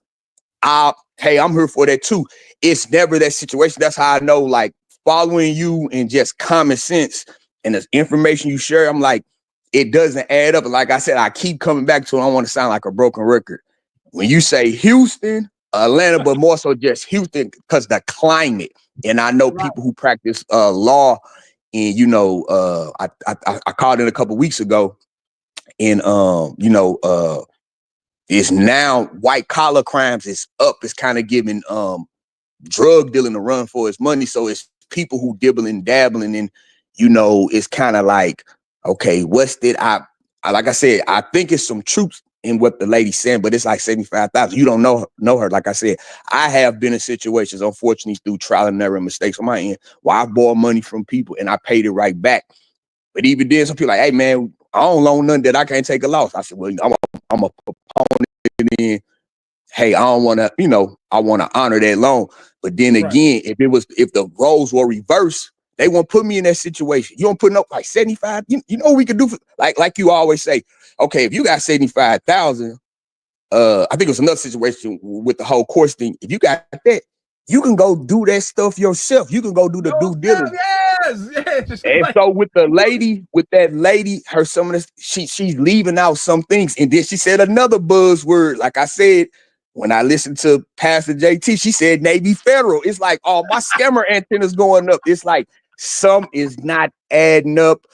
hey, I'm here for that too. It's never that situation. That's how I know, like, following you and just common sense and the information you share, I'm like, it doesn't add up. And like I said, I keep coming back to it. I don't want to sound like a broken record. When you say Houston, Atlanta, but more so just Houston, because the climate. And I know people who practice law, and I called in a couple weeks ago, and it's now white collar crimes is up. It's kind of giving drug dealing a run for its money. So it's people who dibbling, dabbling, and it's kind of like, okay, like I said, I think it's some truth in what the lady's saying, but it's like 75,000. You don't know her. Like I said, I have been in situations, unfortunately, through trial and error and mistakes on my end, where I borrowed money from people and I paid it right back. But even then, some people like, hey man, I don't loan nothing that I can't take a loss. I said, well, I'm a proponent in, hey, I don't want to, I want to honor that loan. But then again, if the roles were reversed, they won't put me in that situation. You don't put up like 75. You know what we could do for, like you always say, okay, if you got 75,000, I think it was another situation with the whole course thing. If you got that, you can go do that stuff yourself. You can go do the due diligence. Yes. And so with that lady, her some of this, she's leaving out some things. And then she said another buzzword. Like I said, when I listened to Pastor JT, she said Navy Federal. It's like, oh, my scammer antennas going up. It's like some is not adding up.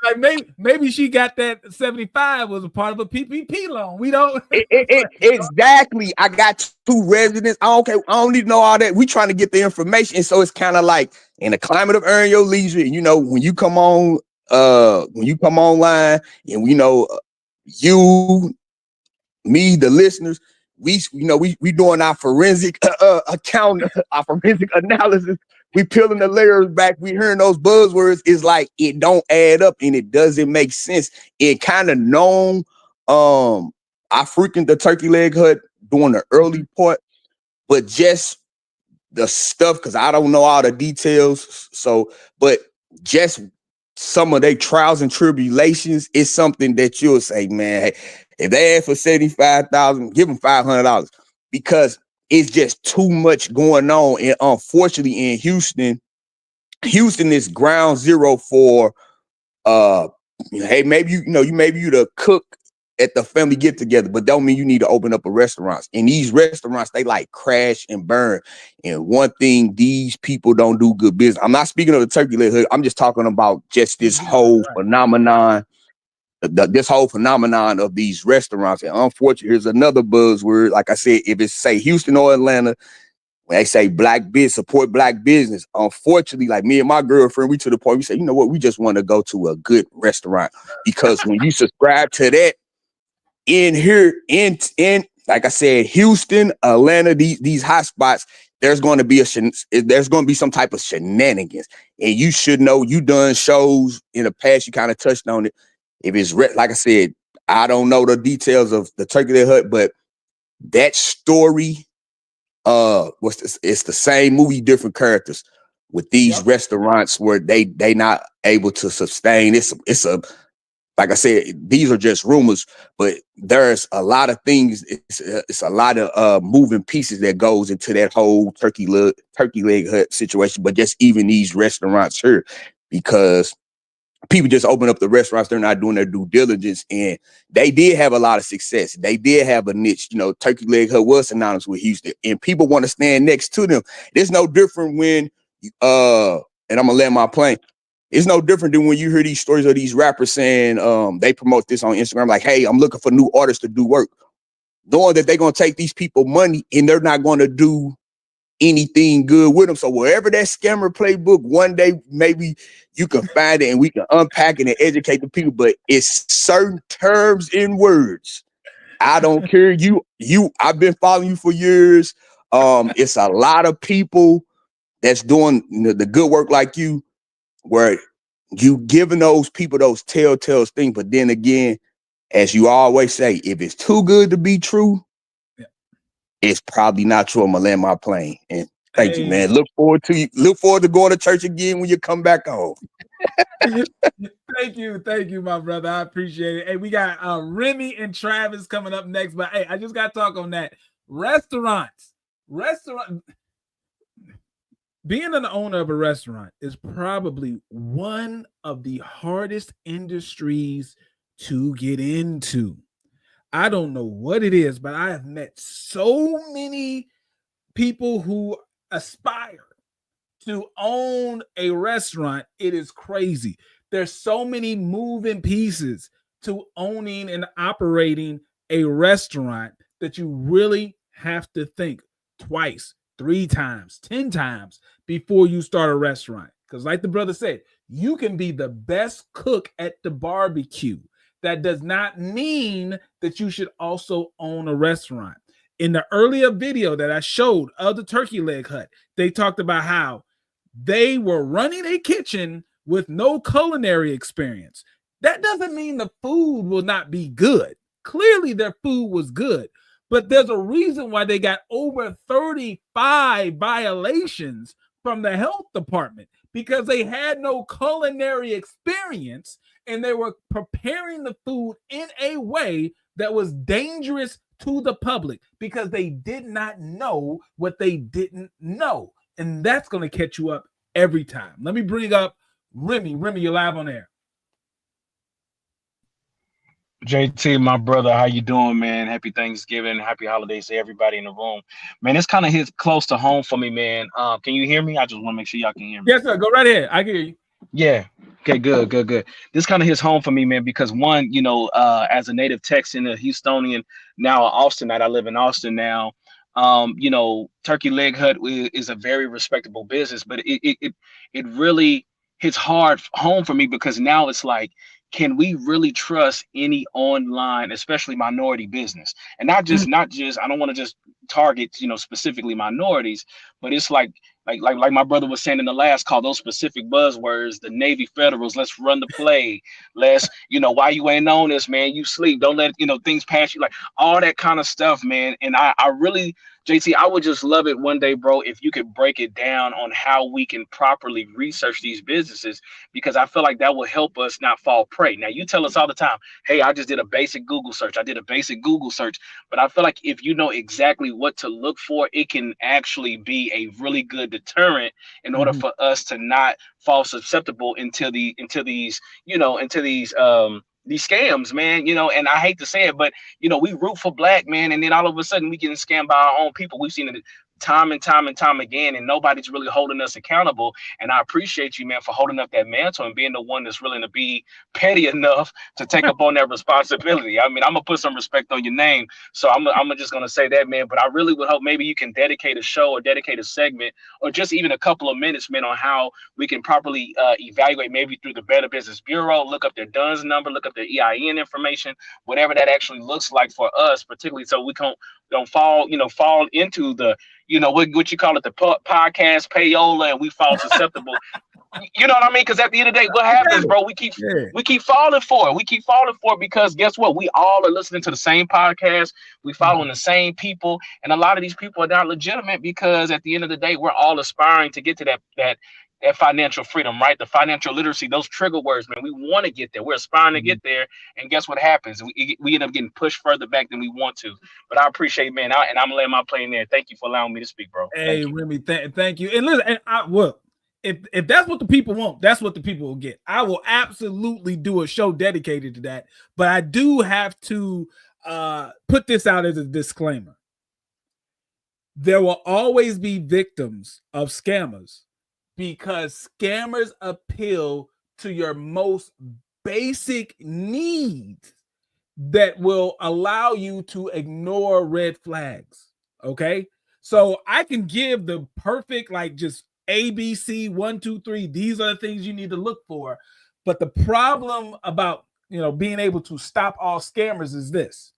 Like maybe she got that 75 was a part of a PPP loan. We don't exactly. I got 2 residents. I don't need to know all that. We trying to get the information. And so it's kind of like in the climate of earn your leisure, you know, when you come online, and we know you, me, the listeners, we doing our forensic our forensic analysis. We peeling the layers back. We hearing those buzzwords. It's like it don't add up and it doesn't make sense. It kind of known. I frequent the turkey leg hut during the early part, but just the stuff, because I don't know all the details. So, but just some of their trials and tribulations is something that you'll say, man, hey, if they ask for $75,000, give them $500 because it's just too much going on. And unfortunately, in Houston is ground zero for hey, maybe you the cook at the family get together, but don't mean you need to open up a restaurant. And these restaurants, they like crash and burn. And one thing, these people don't do good business. I'm not speaking of the turkey leg hood. I'm just talking about just this whole phenomenon. This whole phenomenon of these restaurants. And unfortunately, here's another buzzword. Like I said, if it's say Houston or Atlanta, when they say black business, support black business, unfortunately, like me and my girlfriend, we to the point, we say, you know what, we just want to go to a good restaurant. Because when you subscribe to that, in like I said, Houston, Atlanta, these hot spots, there's going to be some type of shenanigans. And you should know, you done shows in the past, you kind of touched on it. If it's like I said, I don't know the details of the Turkey Leg Hut, but that story, it's the same movie, different characters with these restaurants where they not able to sustain. It's a like I said, these are just rumors, but there's a lot of things. It's a lot of moving pieces that goes into that whole turkey leg hut situation. But just even these restaurants here, because people just open up the restaurants, they're not doing their due diligence, and they did have a lot of success. They did have a niche. You know, Turkey Leg Hut was synonymous with Houston, and people want to stand next to them. It's no different when, and I'm gonna land my plane. It's no different than when you hear these stories of these rappers saying they promote this on Instagram, like, hey, I'm looking for new artists to do work, knowing that they're gonna take these people money and they're not gonna do anything good with them. So wherever that scammer playbook, one day maybe you can find it and we can unpack it and educate the people. But it's certain terms and words. I don't care. I've been following you for years. It's a lot of people that's doing the good work like you, where you giving those people those telltale things. But then again, as you always say, if it's too good to be true, it's probably not true. I'm gonna land my plane. And thank you, man. Look forward to going to church again when you come back home. Thank you, my brother. I appreciate it. Hey, we got Remy and Travis coming up next. But hey, I just got to talk on that. Restaurants. Being an owner of a restaurant is probably one of the hardest industries to get into. I don't know what it is, but I have met so many people who aspire to own a restaurant. It is crazy. There's so many moving pieces to owning and operating a restaurant that you really have to think twice, 3 times, 10 times before you start a restaurant. Because like the brother said, you can be the best cook at the barbecue. That does not mean that you should also own a restaurant. In the earlier video that I showed of the Turkey Leg Hut, they talked about how they were running a kitchen with no culinary experience. That doesn't mean the food will not be good. Clearly their food was good, but there's a reason why they got over 35 violations from the health department, because they had no culinary experience and they were preparing the food in a way that was dangerous to the public because they did not know what they didn't know. And that's going to catch you up every time. Let me bring up Remy. Remy, you're live on air. JT, my brother, how you doing, man? Happy Thanksgiving, happy holidays to everybody in the room. Man, it's kind of hit close to home for me, man. Can you hear me? I just want to make sure y'all can hear me. Yes, sir. Go right ahead. I can hear you. Yeah. Okay, good. This kind of hits home for me, man, because one, as a native Texan, a Houstonian, now an Austinite, I live in Austin now. Turkey Leg Hut is a very respectable business, but it really hits hard home for me because now it's like, can we really trust any online, especially minority business? And not just, I don't want to just target, specifically minorities, but it's like my brother was saying in the last call, those specific buzzwords, the Navy Federals, let's run the play. Let's, why you ain't on this, man, you sleep. Don't let, things pass you, like all that kind of stuff, man. And I really, JT, I would just love it one day, bro, if you could break it down on how we can properly research these businesses, because I feel like that will help us not fall prey. Now, you tell us all the time, hey, I just did a basic Google search. But I feel like if you know exactly what to look for, it can actually be a really good deterrent in order for us to not fall susceptible into these scams, man, and I hate to say it, but, we root for black, man, and then all of a sudden we getting scammed by our own people. We've seen it time and time again, and nobody's really holding us accountable. And I appreciate you, man, for holding up that mantle and being the one that's willing to be petty enough to take up on that responsibility. I mean, I'm gonna put some respect on your name, so I'm just gonna say that, man. But I really would hope maybe you can dedicate a show or dedicate a segment or just even a couple of minutes, man, on how we can properly evaluate, maybe through the Better Business Bureau, look up their DUNS number, look up their EIN information, whatever that actually looks like for us, particularly so we don't fall into the, what you call it, the podcast payola, and we fall susceptible. You know what I mean? Because at the end of the day, what happens, bro? We keep falling for it. Because guess what? We all are listening to the same podcast. We following the same people, and a lot of these people are not legitimate because at the end of the day, we're all aspiring to get to that financial freedom, right? The financial literacy, those trigger words, man. We want to get there. We're aspiring to get there, and guess what happens? We end up getting pushed further back than we want to. But I appreciate, man, and I'm gonna lay my plane there. Thank you for allowing me to speak, bro. Hey, Remy, thank you. And listen, if that's what the people want, that's what the people will get. I will absolutely do a show dedicated to that. But I do have to put this out as a disclaimer. There will always be victims of scammers because scammers appeal to your most basic needs that will allow you to ignore red flags. Okay. So I can give the perfect, just ABC 1, 2, 3. These are the things you need to look for. But the problem about, being able to stop all scammers is this.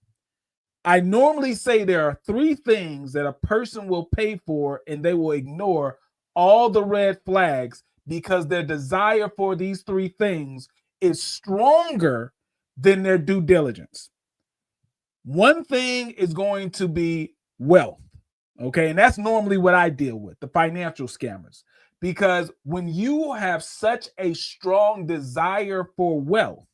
I normally say there are 3 things that a person will pay for and they will ignore all the red flags because their desire for these 3 things is stronger than their due diligence. One thing is going to be wealth. Okay, and that's normally what I deal with, the financial scammers, because when you have such a strong desire for wealth,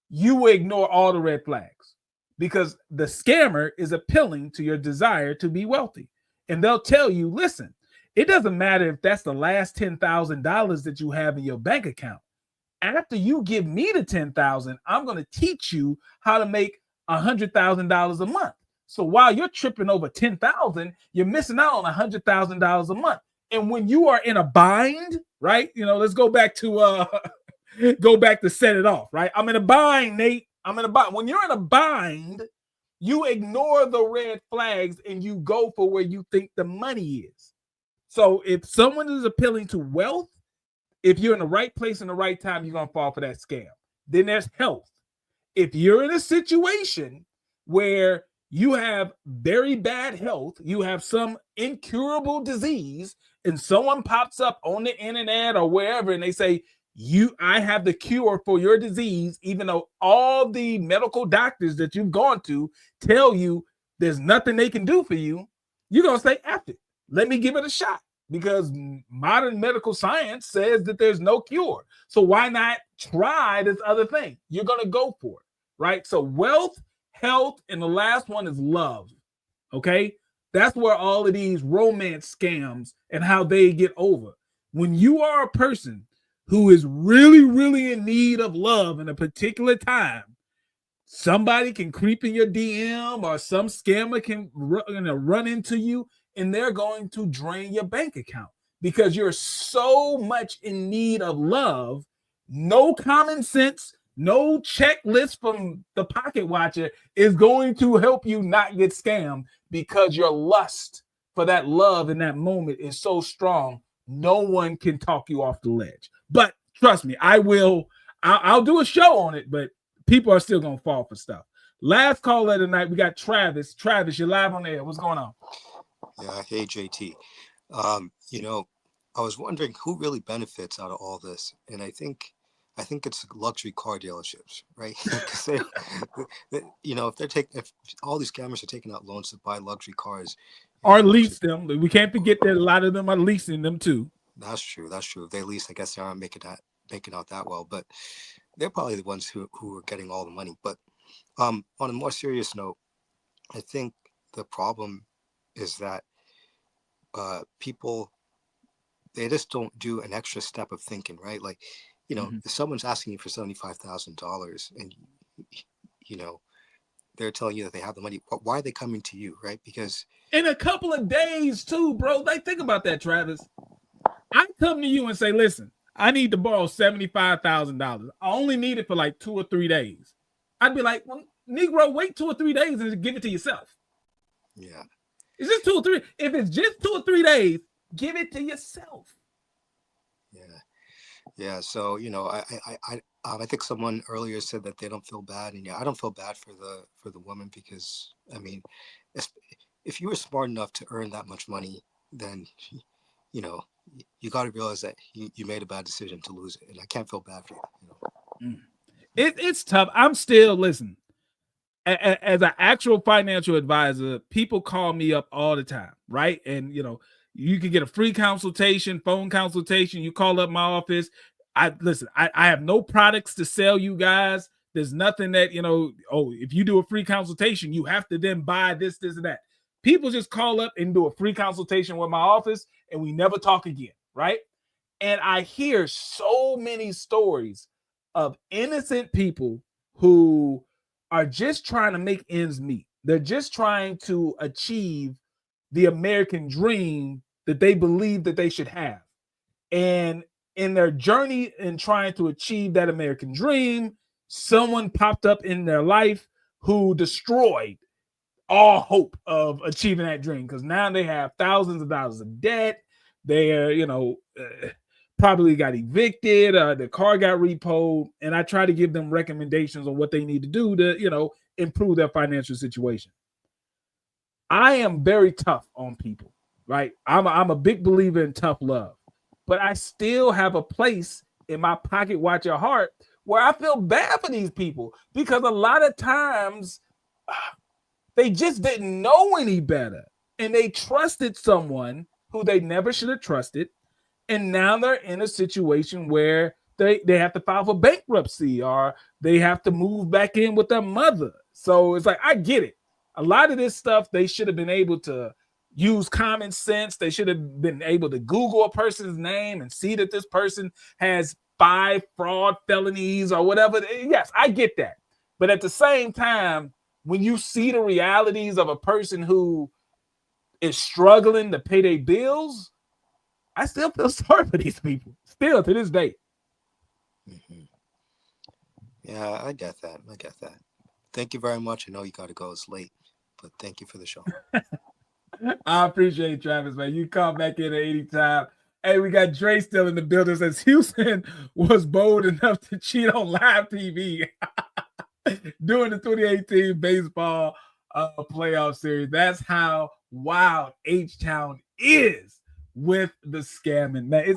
you will ignore all the red flags because the scammer is appealing to your desire to be wealthy. And they'll tell you, listen, it doesn't matter if that's the last $10,000 that you have in your bank account. After you give me the $10,000, I'm going to teach you how to make $100,000 a month. So while you're tripping over $10,000, you're missing out on $100,000 a month. And when you are in a bind, right? Let's go back to set it off, right? I'm in a bind, Nate. I'm in a bind. When you're in a bind, you ignore the red flags and you go for where you think the money is. So if someone is appealing to wealth, if you're in the right place in the right time, you're going to fall for that scam. Then there's health. If you're in a situation where you have very bad health, you have some incurable disease, and someone pops up on the internet or wherever, and they say, I have the cure for your disease, even though all the medical doctors that you've gone to tell you there's nothing they can do for you, you're going to say, F it. Let me give it a shot, because modern medical science says that there's no cure. So why not try this other thing? You're going to go for it, right? So wealth, health, and the last one is love. Okay? That's where all of these romance scams and how they get over. When you are a person who is really, really in need of love in a particular time, somebody can creep in your DM or some scammer can run into you, and they're going to drain your bank account because you're so much in need of love. No common sense, no checklist from the pocket watcher is going to help you not get scammed because your lust for that love in that moment is so strong. No one can talk you off the ledge. But trust me, I'll do a show on it, but people are still going to fall for stuff. Last call of the night, we got Travis. Travis, you're live on air. What's going on? Yeah, hey, JT. I was wondering who really benefits out of all this. And I think it's luxury car dealerships, right? Because if all these scammers are taking out loans to buy luxury cars. Or lease them. We can't forget that a lot of them are leasing them too. That's true. If they lease, I guess they aren't making out that well. But they're probably the ones who are getting all the money. But on a more serious note, I think the problem is that people, they just don't do an extra step of thinking, right? Like, if someone's asking you for $75,000 and, they're telling you that they have the money, why are they coming to you, right? Because in a couple of days too, bro. Like, think about that, Travis. I come to you and say, listen, I need to borrow $75,000. I only need it for like 2 or 3 days. I'd be like, well, Negro, wait 2 or 3 days and give it to yourself. Yeah. It's just 2 or 3. If it's just 2 or 3 days, give it to yourself. Yeah. So, I think someone earlier said that they don't feel bad. And I don't feel bad for the woman because, I mean, if you were smart enough to earn that much money, then, you got to realize that you made a bad decision to lose it. And I can't feel bad for you. It's tough. I'm still, listen, as an actual financial advisor, people call me up all the time, right? And, you can get a free consultation, phone consultation. You call up my office. I have no products to sell you guys. There's nothing that, if you do a free consultation, you have to then buy this, and that. People just call up and do a free consultation with my office and we never talk again, right? And I hear so many stories of innocent people who are just trying to make ends meet. They're just trying to achieve the American dream that they believe that they should have. And in their journey in trying to achieve that American dream, someone popped up in their life who destroyed all hope of achieving that dream, because now they have thousands of dollars of debt. They're, probably got evicted, the car got repoed, and I try to give them recommendations on what they need to do to, improve their financial situation. I am very tough on people, right? I'm a big believer in tough love, but I still have a place in my pocket watcher heart where I feel bad for these people, because a lot of times they just didn't know any better and they trusted someone who they never should have trusted. And now they're in a situation where they have to file for bankruptcy or they have to move back in with their mother. So it's like, I get it. A lot of this stuff, they should have been able to use common sense. They should have been able to Google a person's name and see that this person has 5 fraud felonies or whatever. Yes, I get that. But at the same time, when you see the realities of a person who is struggling to pay their bills, I still feel sorry for these people, still to this day. Mm-hmm. Yeah, I get that. Thank you very much. I know you got to go. It's late, but thank you for the show. I appreciate it, Travis, man. You come back in at any time. Hey, we got Dre still in the building. Says Houston was bold enough to cheat on live TV during the 2018 baseball playoff series. That's how wild H-Town is with the scamming, man.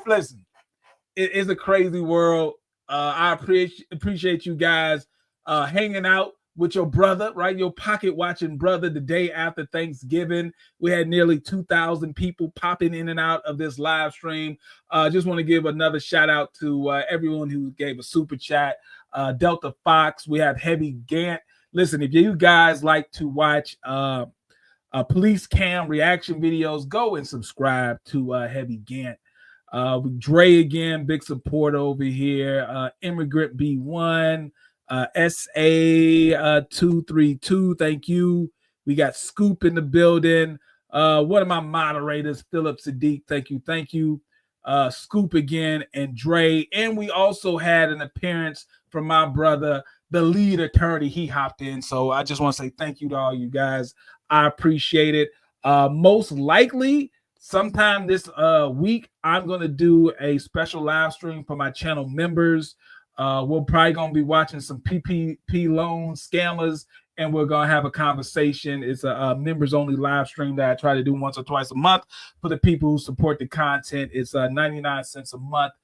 It's a crazy world. I appreciate you guys hanging out with your brother, right? Your pocket watching brother the day after Thanksgiving. We had nearly 2,000 people popping in and out of this live stream. Just want to give another shout out to everyone who gave a super chat. Delta Fox, we have Heavy Gant, listen, if you guys like to watch police cam reaction videos, go and subscribe to Heavy Gant. Dre again, big support over here. Immigrant B1, SA232, thank you. We got Scoop in the building. One of my moderators, Philip Sadiq, thank you. Scoop again, and Dre. And we also had an appearance from my brother, the lead attorney. He hopped in. So I just want to say thank you to all you guys. I appreciate it. Most likely, sometime this week, I'm going to do a special live stream for my channel members. We're probably going to be watching some PPP loan scammers, and we're going to have a conversation. It's a members-only live stream that I try to do once or twice a month for the people who support the content. It's 99 cents a month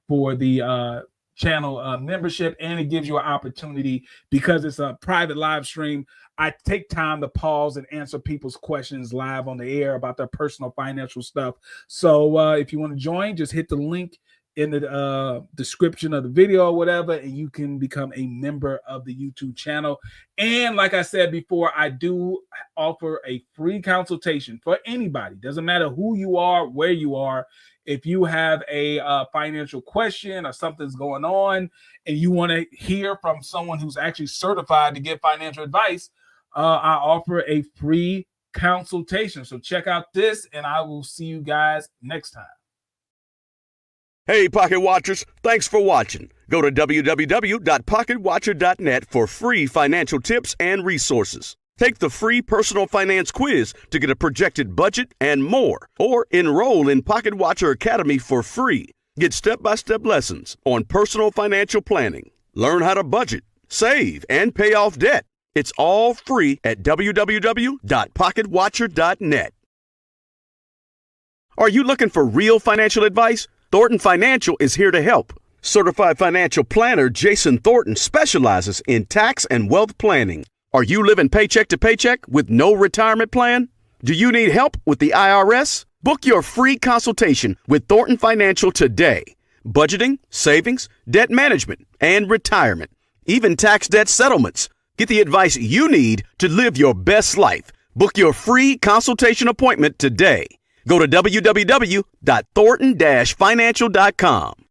for the channel membership, and it gives you an opportunity, because it's a private live stream. I take time to pause and answer people's questions live on the air about their personal financial stuff. So if you want to join, just hit the link in the description of the video or whatever, and you can become a member of the YouTube channel. And like I said before, I do offer a free consultation for anybody. Doesn't matter who you are, where you are. If you have a financial question or something's going on and you want to hear from someone who's actually certified to give financial advice, I offer a free consultation. So check out this, and I will see you guys next time. Hey, Pocket Watchers, thanks for watching. Go to www.pocketwatcher.net for free financial tips and resources. Take the free personal finance quiz to get a projected budget and more, or enroll in Pocket Watcher Academy for free. Get step-by-step lessons on personal financial planning. Learn how to budget, save, and pay off debt. It's all free at www.pocketwatcher.net. Are you looking for real financial advice? Thornton Financial is here to help. Certified financial planner Jayson Thornton specializes in tax and wealth planning. Are you living paycheck to paycheck with no retirement plan? Do you need help with the IRS? Book your free consultation with Thornton Financial today. Budgeting, savings, debt management, and retirement. Even tax debt settlements. Get the advice you need to live your best life. Book your free consultation appointment today. Go to www.thornton-financial.com.